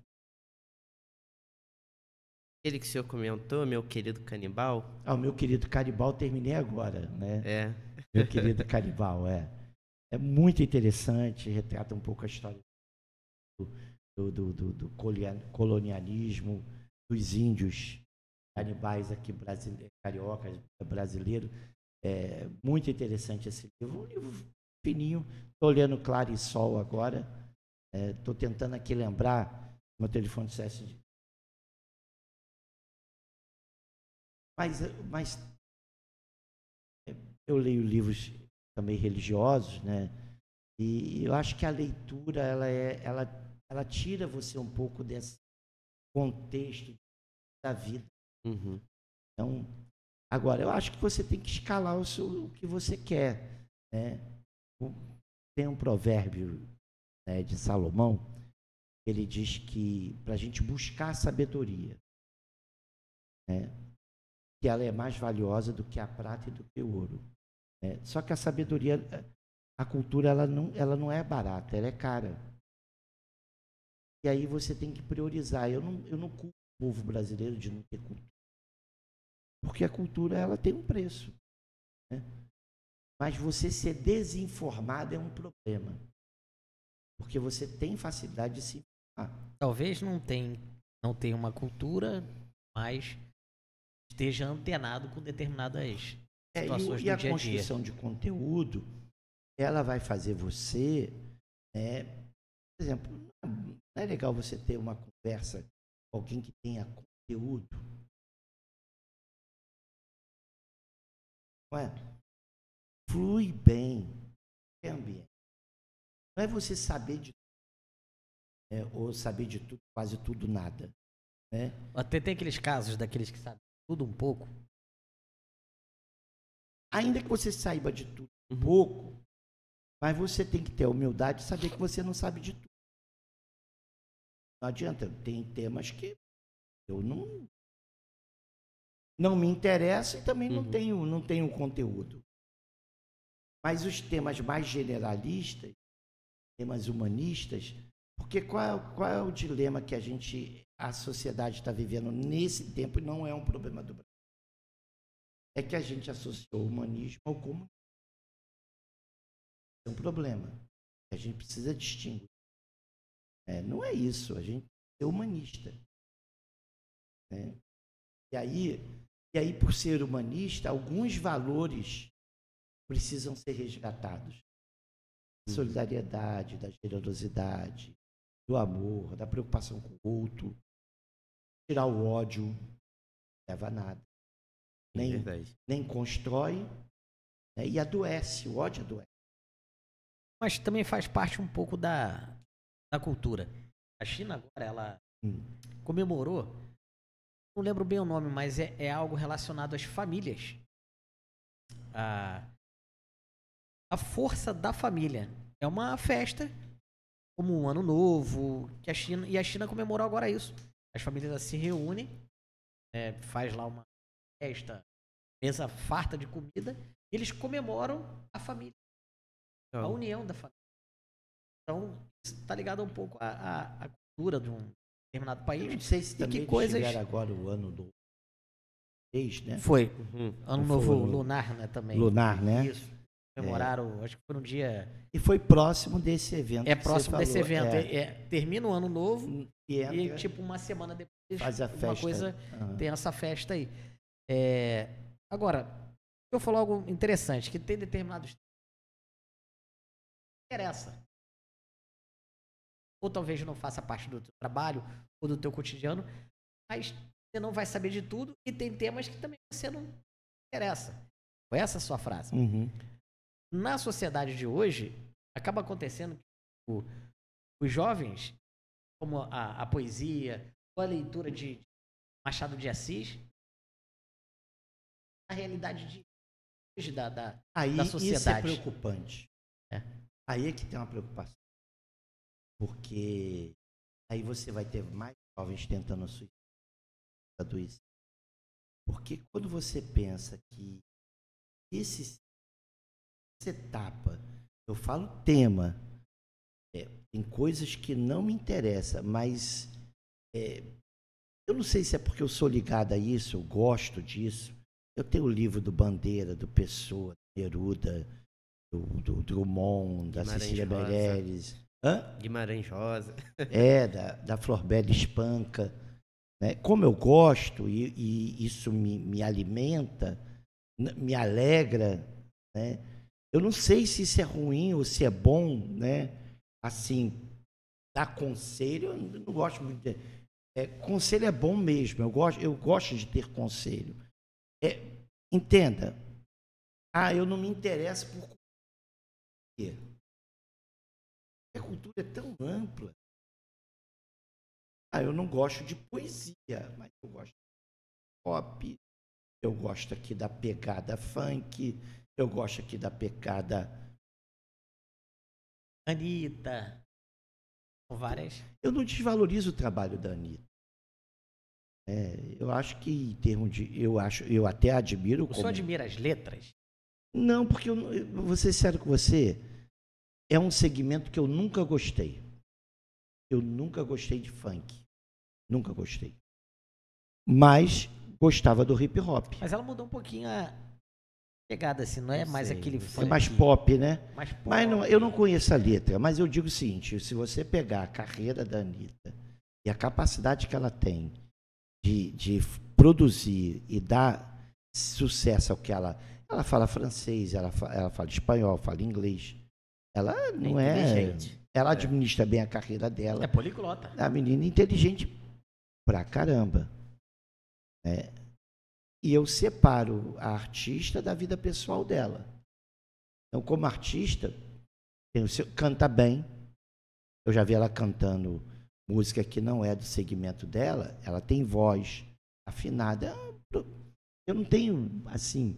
Aquele que o senhor comentou, Meu Querido Canibal? O Meu Querido Canibal terminei agora, né? Meu Querido Canibal, É muito interessante, retrata um pouco a história do colonialismo, dos índios canibais aqui cariocas, brasileiros. Muito interessante esse livro. Um livro fininho. Estou olhando Claro e Sol agora. Estou tentando aqui lembrar. Meu telefone dissesse. Mas eu leio livros também religiosos, né? E eu acho que a leitura ela tira você um pouco desse contexto da vida. Uhum. Então, agora, eu acho que você tem que escalar o que você quer, né? Tem um provérbio, né, de Salomão, ele diz que para a gente buscar sabedoria, né, que ela é mais valiosa do que a prata e do que o ouro. Só que a sabedoria, A cultura, ela não é barata, ela é cara. E aí você tem que priorizar. Eu não culpo o povo brasileiro de não ter cultura. Porque a cultura, ela tem um preço. Né? Mas você ser desinformado é um problema. Porque você tem facilidade de se informar. Talvez não tenha uma cultura, mas esteja antenado com determinadas situações E do a dia a dia. construção de conteúdo, ela vai fazer você, por exemplo, não é legal você ter uma conversa com alguém que tenha conteúdo? Não é? Flui bem. É ambiente. Não é você saber de tudo, ou saber de tudo, quase tudo, nada. Né? Até tem aqueles casos daqueles que sabem tudo um pouco. Ainda que você saiba de tudo um pouco, mas você tem que ter a humildade de saber que você não sabe de tudo. Não adianta, tem temas que eu não me interesso e também não tenho conteúdo. Mas os temas mais generalistas, temas humanistas, porque qual é o dilema que a sociedade está vivendo nesse tempo e não é um problema do Brasil? É que a gente associou o humanismo ao comunismo. É um problema. A gente precisa distinguir. Não é isso, a gente é humanista. Né? E aí, por ser humanista, alguns valores precisam ser resgatados. Da solidariedade, da generosidade, do amor, da preocupação com o outro. Tirar o ódio não leva a nada. Nem constrói, né? E adoece, o ódio adoece. Mas também faz parte um pouco da cultura. A China agora, ela comemorou, não lembro bem o nome, mas é algo relacionado às famílias. A força da família. É uma festa, como um ano novo, que a China comemorou agora isso. As famílias se reúnem, faz lá uma festa, mesa farta de comida, e eles comemoram a família, a união da família. Então, isso está ligado um pouco à cultura de um determinado país. Eu não sei se também tiver agora o ano do mês, né? Foi. Ano novo lunar, né, também. Lunar, né? Isso. Comemoraram, acho que foi um dia... E foi próximo desse evento. Próximo desse evento. Termina o ano novo e tipo uma semana depois faz a festa. Tem essa festa aí. Agora, eu vou falar algo interessante, que tem determinados... interessa. Ou talvez não faça parte do teu trabalho ou do teu cotidiano, mas você não vai saber de tudo e tem temas que também você não interessa. Foi essa a sua frase. Na sociedade de hoje, acaba acontecendo que os jovens, como a poesia, ou a leitura de Machado de Assis, a realidade de hoje da sociedade. Isso é preocupante. Aí é que tem uma preocupação. Porque aí você vai ter mais jovens tentando suicídio. Porque quando você pensa que essa etapa, eu falo tema, tem coisas que não me interessam, mas eu não sei se é porque eu sou ligado a isso, eu gosto disso. Eu tenho o livro do Bandeira, do Pessoa, do Neruda, do Drummond, da Cecília Meirelles. Guimarães Rosa. Da Florbela Espanca. Né? Como eu gosto e isso me alimenta, me alegra, né? Eu não sei se isso é ruim ou se é bom, né? Assim, dar conselho, eu não gosto muito de... conselho é bom mesmo, eu gosto de ter conselho. Entenda, eu não me interesso por quê? A cultura é tão ampla. Eu não gosto de poesia, mas eu gosto de pop, eu gosto aqui da pegada funk, eu gosto aqui da pegada Anitta, várias. Eu não desvalorizo o trabalho da Anitta. Eu acho que em termos de... Eu até admiro... O senhor admira as letras? Não, porque vou ser sério com você. é um segmento que eu nunca gostei. Eu nunca gostei de funk. Nunca gostei. Mas gostava do hip hop. Mas ela mudou um pouquinho a pegada, assim, não é Não mais sei, aquele não sei. funk. É mais pop, né? Mais pop. Mas não, eu não conheço a letra, mas eu digo o seguinte, se você pegar a carreira da Anitta e a capacidade que ela tem de produzir e dar sucesso ao que ela fala francês, ela fala espanhol, fala inglês. Ela não inteligente. ela administra bem a carreira dela. É poliglota. A menina é inteligente pra caramba. Né? E eu separo a artista da vida pessoal dela. Então, como artista, canta bem. Eu já vi ela cantando música que não é do segmento dela. Ela tem voz afinada. Eu não tenho, assim,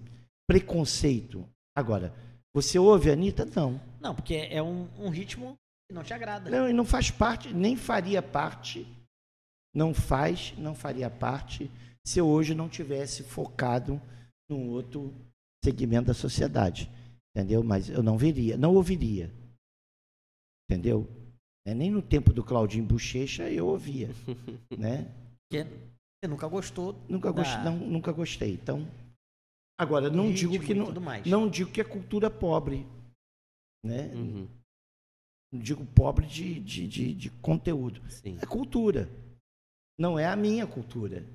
preconceito. Agora, você ouve a Anitta? Não. Não, porque é um ritmo que não te agrada. Não, e não faz parte, nem faria parte, não faria parte se eu hoje não tivesse focado num outro segmento da sociedade, entendeu? Mas eu não ouviria, entendeu? Nem no tempo do Claudinho Bochecha eu ouvia, né? Porque você nunca gostou. Nunca gostei. Então, agora não digo que não digo que é cultura pobre, né? Uhum. Não digo pobre de conteúdo. Sim. É cultura. Não é a minha cultura.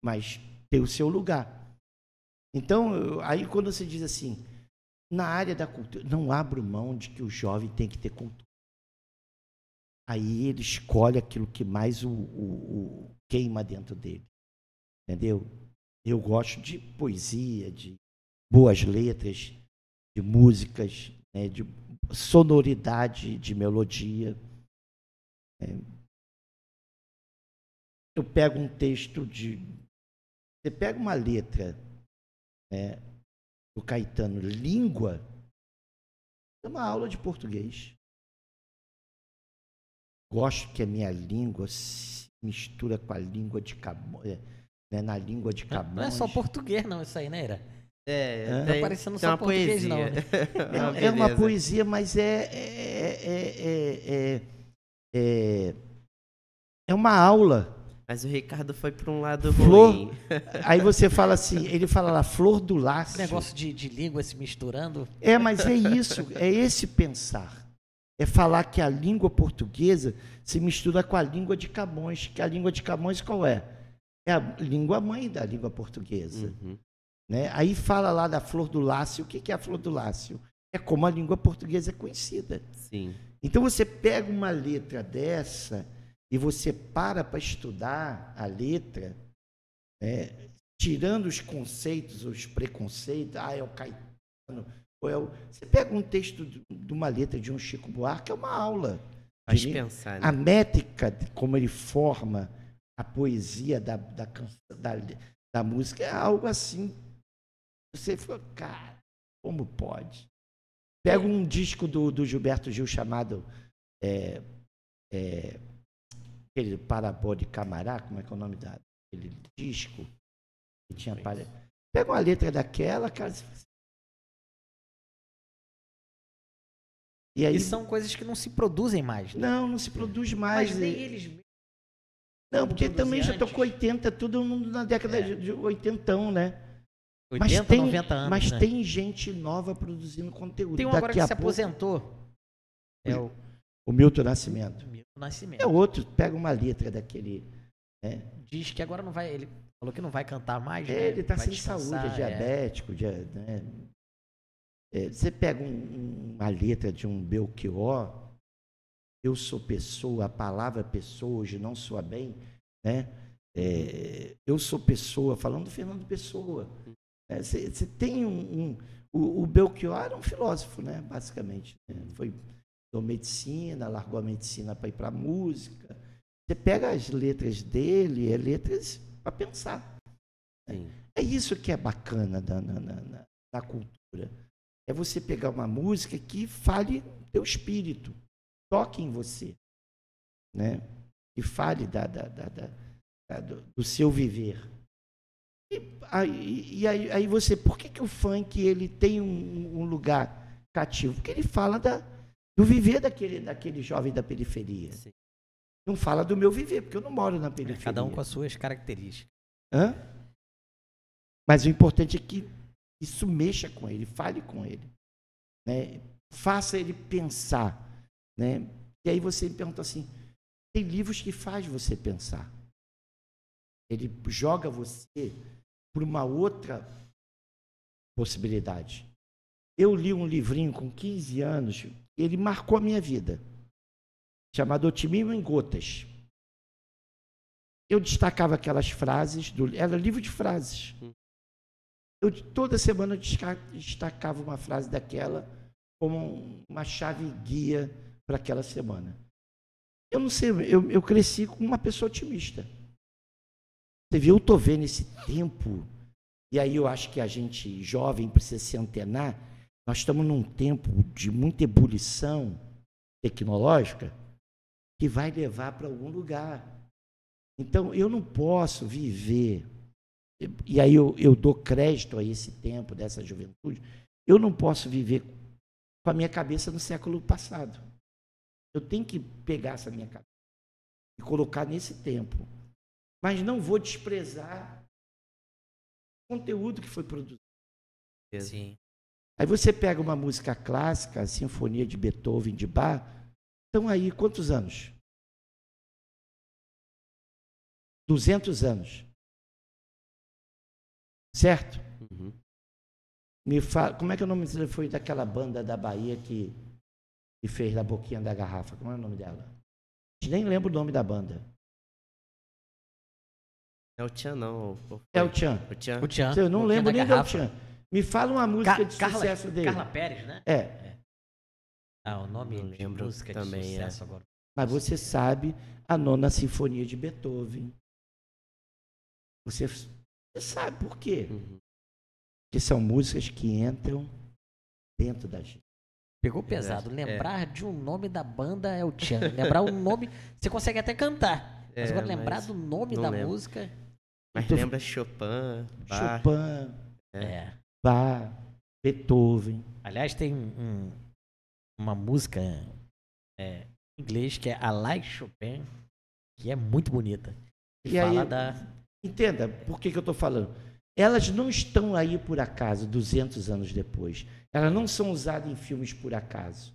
Mas tem o seu lugar. Então, aí quando você diz assim, na área da cultura, não abro mão de que o jovem tem que ter cultura. Aí ele escolhe aquilo que mais o queima dentro dele. Entendeu? Eu gosto de poesia, de boas letras, de músicas, né, de sonoridade, de melodia. Eu pego um texto você pega uma letra, né, do Caetano, língua, é uma aula de português. Gosto que a minha língua se mistura com a língua de Camões, né, na língua de Camões. Não é só português, não, isso aí, né, Ira? Tá parecendo só português, poesia. não, né? É uma poesia, mas é uma aula. Mas o Ricardo foi para um lado Flor, ruim. aí você fala assim, ele fala lá, flor do lácio. Esse negócio de língua se misturando. Mas é isso, é esse pensar. É falar que a língua portuguesa se mistura com a língua de Camões, que a língua de Camões qual é? É a língua mãe da língua portuguesa. Uhum. Né? Aí fala lá da flor do lácio. O que é a flor do lácio? É como a língua portuguesa é conhecida. Sim. Então você pega uma letra dessa e você para estudar a letra, né? Tirando os conceitos, os preconceitos, é o Caetano, você pega um texto de uma letra de um Chico Buarque, é uma aula. Faz pensar, né? A métrica, como ele forma a poesia da música, é algo assim. Você fala, cara, como pode? Pega um disco do Gilberto Gil chamado aquele Parabó de Camará, como é que é o nome daquele disco? Que tinha Pega uma letra daquela, cara. E aí, são coisas que não se produzem mais. Né? Não se produz mais. Mas nem eles mesmos. Não, porque também já antes. tocou 80, todo mundo na década de 80, né? 80, 90 anos. Mas né? tem gente nova produzindo conteúdo. Tem um agora que se aposentou. É o Milton Nascimento. Milton Nascimento. É outro, pega uma letra daquele. Né? Diz que agora não vai. Ele falou que não vai cantar mais. Né? Ele está vai sem saúde, é diabético. Né? Você pega uma letra de um Belchior, eu sou pessoa, a palavra pessoa hoje não soa bem, né? Eu sou pessoa, falando do Fernando Pessoa. Você tem o Belchior era um filósofo, né? Basicamente. Estudou medicina, largou a medicina para ir para a música. Você pega as letras dele, letras para pensar. Sim. É isso que é bacana na cultura. É você pegar uma música que fale teu espírito, toque em você, né? E fale do seu viver. E aí você, por que o funk ele tem um lugar cativo, porque ele fala do viver daquele jovem da periferia. Sim. Não fala do meu viver, porque eu não moro na periferia. Cada um com as suas características. Hã? Mas o importante é que isso mexa com ele, fale com ele, né? Faça ele pensar, né? E aí você me pergunta assim, tem livros que faz você pensar. Ele joga você por uma outra possibilidade. Eu li um livrinho com 15 anos, ele marcou a minha vida, chamado Otimismo em Gotas. Eu destacava aquelas frases, era livro de frases. Toda semana eu destacava uma frase daquela como uma chave guia para aquela semana. Eu não sei, eu cresci com uma pessoa otimista. Você viu, eu estou vendo esse tempo, e aí eu acho que a gente jovem precisa se antenar. Nós estamos num tempo de muita ebulição tecnológica que vai levar para algum lugar. Então, eu não posso viver, e aí eu dou crédito a esse tempo, dessa juventude, eu não posso viver com a minha cabeça no século passado. Eu tenho que pegar essa minha cabeça e colocar nesse tempo. Mas não vou desprezar o conteúdo que foi produzido. Sim. Aí você pega uma música clássica, a Sinfonia de Beethoven, de Bach, estão aí quantos anos? 200 anos. Certo? Uhum. Me fala, como é que é o nome foi daquela banda da Bahia que fez a Boquinha da Garrafa? Como é o nome dela? A gente nem lembra o nome da banda. É o Tchan, não. É o Tchan. O Tchan. O Tchan. Eu não Boquinha lembro da nem do Garrafa. Tchan. Me fala uma música de sucesso dele. Carla Pérez, né? É. Ah, o nome Não de lembro música também, de sucesso agora. Mas você sabe a Nona Sinfonia de Beethoven. Você sabe por quê? Uhum. Porque são músicas que entram dentro da gente. Pegou pesado. Lembrar de um nome da banda é o Tchan. Lembrar o nome, você consegue até cantar. Mas agora lembrar do nome da música... Mas Então, lembra Chopin, Bach. Chopin, É. Bach, Beethoven. Aliás, tem uma música em inglês que é I Like Chopin, que é muito bonita. E fala aí, entenda por que eu estou falando. Elas não estão aí por acaso, 200 anos depois. Elas não são usadas em filmes por acaso.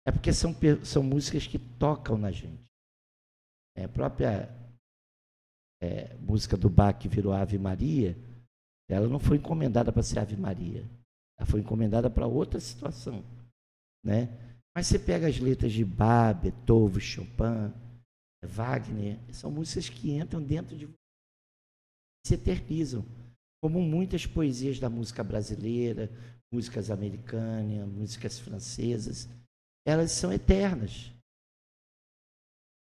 É porque são músicas que tocam na gente. A própria música do Bach que virou Ave Maria, ela não foi encomendada para ser Ave Maria. Ela foi encomendada para outra situação, né? Mas você pega as letras de Bach, Beethoven, Chopin, Wagner, são músicas que entram dentro de você, se eternizam, como muitas poesias da música brasileira, músicas americanas, músicas francesas, elas são eternas.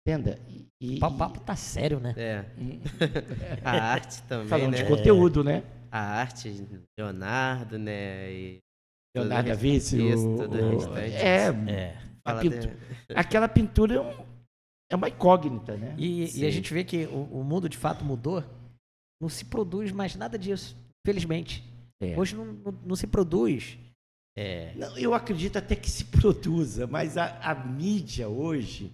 Entenda? O papo tá sério, né? É. A arte também, Falando né? de conteúdo, né? A arte, Leonardo, né? E Leonardo da tudo Vinci, tudo o restante. a aquela pintura é uma incógnita, né? E a gente vê que o mundo de fato mudou. Não se produz mais nada disso, felizmente. Hoje não se produz. Não, eu acredito até que se produza, mas a mídia hoje,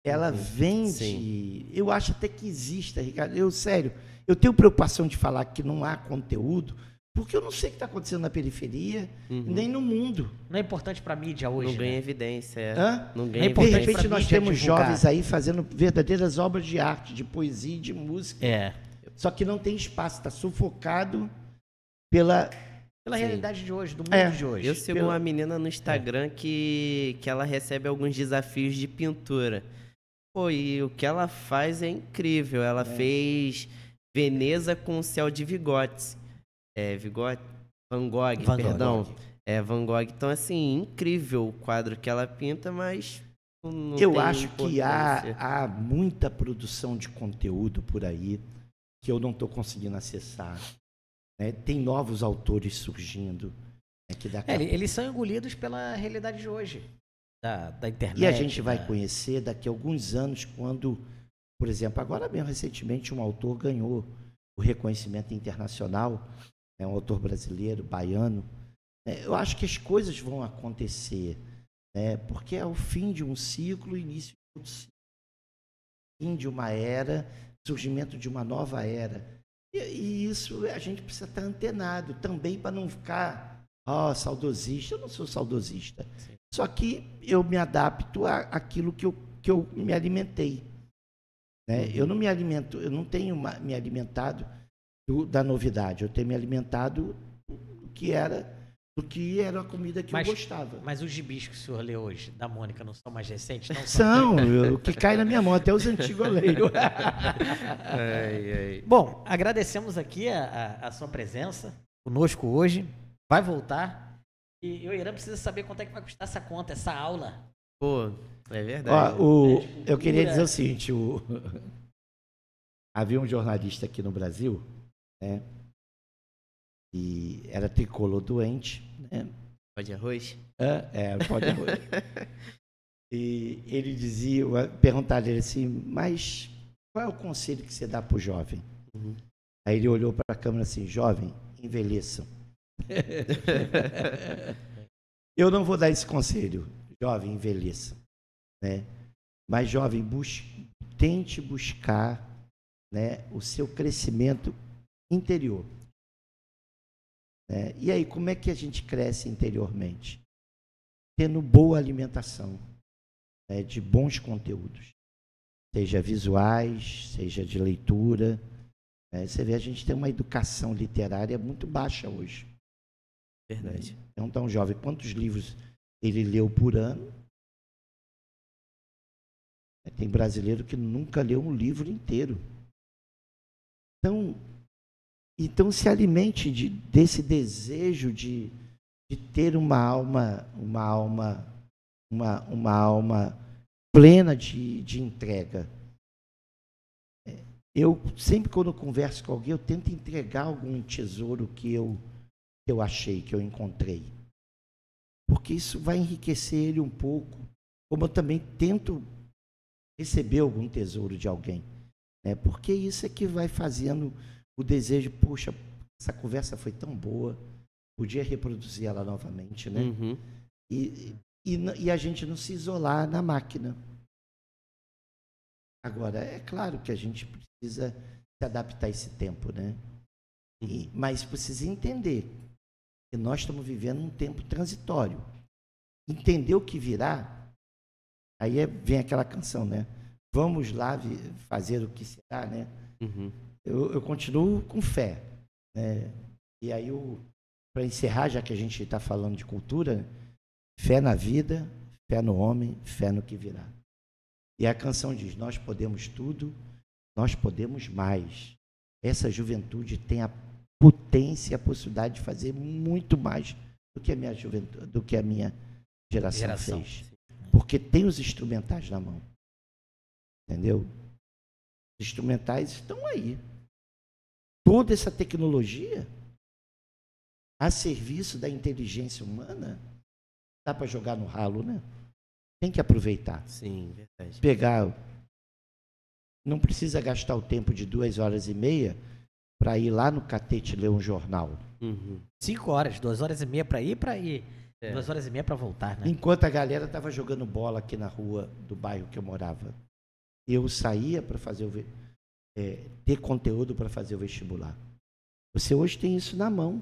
ela vende. Sim. Eu acho até que exista, Ricardo. Sério, eu tenho preocupação de falar que não há conteúdo, porque eu não sei o que está acontecendo na periferia, nem no mundo. Não é importante para a mídia hoje. Não ganha evidência. Não ganha de repente nós temos jovens aí fazendo verdadeiras obras de arte, de poesia e de música. Só que não tem espaço, está sufocado pela realidade de hoje, do mundo de hoje. Eu sigo uma menina no Instagram que ela recebe alguns desafios de pintura. Pô, e o que ela faz é incrível. Ela fez Veneza com céu de vigotes. Van Gogh, perdão. Van Gogh. Então, assim, incrível o quadro que ela pinta, mas não eu tem acho que há muita produção de conteúdo por aí que eu não estou conseguindo acessar. Né? Tem novos autores surgindo. Eles são engolidos pela realidade de hoje, da internet. E a gente vai conhecer daqui a alguns anos, quando, por exemplo, agora mesmo, recentemente, um autor ganhou o reconhecimento internacional, um autor brasileiro, baiano, Eu acho que as coisas vão acontecer, né? Porque é o fim de um ciclo, início de outro ciclo. Fim de uma era, surgimento de uma nova era. E isso a gente precisa estar antenado também para não ficar saudosista. Eu não sou saudosista. Sim. Só que eu me adapto àquilo que eu me alimentei. Né? Eu não me alimento, eu não tenho me alimentado da novidade. Eu tenho me alimentado do que era a comida que eu gostava. Mas os gibis que o senhor lê hoje, da Mônica, não são mais recentes? Não são, o que cai na minha mão, até os antigos eu leio. Bom, agradecemos aqui a sua presença conosco hoje. Vai voltar. E o Irã precisa saber quanto é que vai custar essa conta, essa aula. Pô, é verdade. Eu queria dizer o seguinte, havia um jornalista aqui no Brasil, né? E era tricolor doente, né? Pó de arroz? Pó de arroz. E ele dizia, perguntaram ele assim, mas qual é o conselho que você dá para o jovem? Uhum. Aí ele olhou para a câmera assim, jovem, envelheçam. Eu não vou dar esse conselho, jovem, envelheça, né? Mas jovem, tente buscar, né, o seu crescimento interior. E aí, como é que a gente cresce interiormente? Tendo boa alimentação, né, de bons conteúdos, seja visuais, seja de leitura. Você vê, a gente tem uma educação literária muito baixa hoje. Verdade. Então, jovem, quantos livros ele leu por ano? Tem brasileiro que nunca leu um livro inteiro. Então se alimente desse desejo de ter uma alma plena de entrega. Eu sempre, quando eu converso com alguém, eu tento entregar algum tesouro que eu achei, que eu encontrei. Porque isso vai enriquecer ele um pouco, como eu também tento receber algum tesouro de alguém. Porque isso é que vai fazendo o desejo, puxa, essa conversa foi tão boa, podia reproduzir ela novamente, né? Uhum. E a gente não se isolar na máquina. Agora, é claro que a gente precisa se adaptar a esse tempo, né? Mas precisa entender que nós estamos vivendo um tempo transitório. Entender o que virá, aí vem aquela canção, né? Vamos lá fazer o que será, né? Uhum. Eu continuo com fé, né? E aí, para encerrar, já que a gente está falando de cultura, fé na vida, fé no homem, fé no que virá. E a canção diz, nós podemos tudo, nós podemos mais. Essa juventude tem a potência e a possibilidade de fazer muito mais do que a minha juventude, do que a minha geração fez. Porque tem os instrumentais na mão. Entendeu? Os instrumentais estão aí. Toda essa tecnologia a serviço da inteligência humana, dá para jogar no ralo, né? Tem que aproveitar. Sim, verdade. Pegar. Não precisa gastar o tempo de 2h30 para ir lá no catete ler um jornal. Uhum. 5 horas, 2h30 para ir. 2h30 para voltar, né? Enquanto a galera estava jogando bola aqui na rua do bairro que eu morava, eu saía para fazer ter conteúdo para fazer o vestibular. Você hoje tem isso na mão.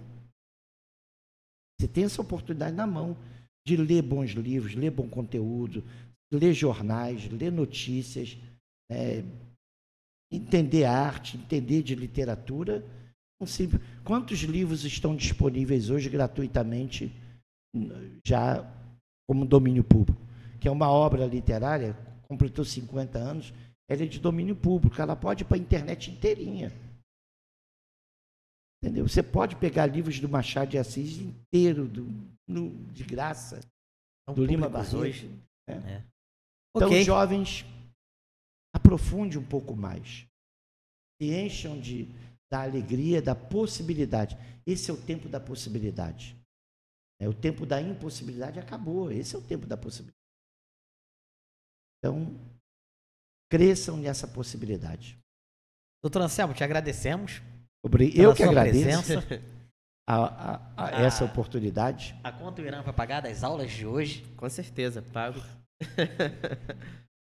Você tem essa oportunidade na mão de ler bons livros, ler bom conteúdo, ler jornais, ler notícias, entender arte, entender de literatura. Quantos livros estão disponíveis hoje gratuitamente, já como domínio público? Que é uma obra literária, completou 50 anos, ela é de domínio público, ela pode ir para a internet inteirinha. Entendeu? Você pode pegar livros do Machado de Assis inteiro, de graça, do Lima Barreto. Então, os jovens, aprofunde um pouco mais. Se encham da alegria, da possibilidade. Esse é o tempo da possibilidade. O tempo da impossibilidade acabou. Esse é o tempo da possibilidade. Então, cresçam nessa possibilidade. Doutor Anselmo, te agradecemos. Eu que agradeço. essa oportunidade. A conta o Irã vai pagar das aulas de hoje. Com certeza, pago.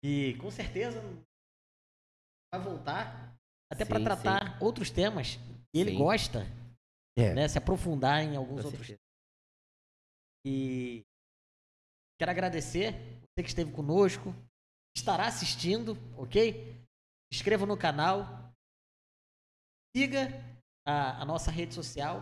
E com certeza vai voltar até Sim, para tratar outros temas que ele Sim. gosta, né? Se aprofundar em alguns Com outros temas. certeza. E quero agradecer você que esteve conosco, estará assistindo, ok? Se inscreva no canal, siga a nossa rede social,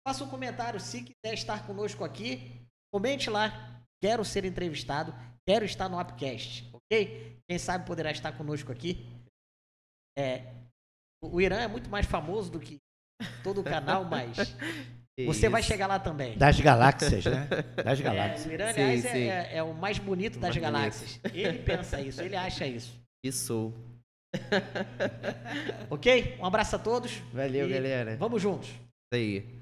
faça um comentário se quiser estar conosco aqui, comente lá, quero ser entrevistado, quero estar no Upcast, ok? Quem sabe poderá estar conosco aqui. O Irã é muito mais famoso do que todo o canal, mas você vai chegar lá também. Das galáxias, né? Das galáxias. O Irã, Sim, aliás, sim. é o mais bonito das Mais bonito. galáxias. Ele pensa isso, ele acha isso. E sou. Ok? Um abraço a todos. Valeu, e galera. Vamos juntos. Isso aí.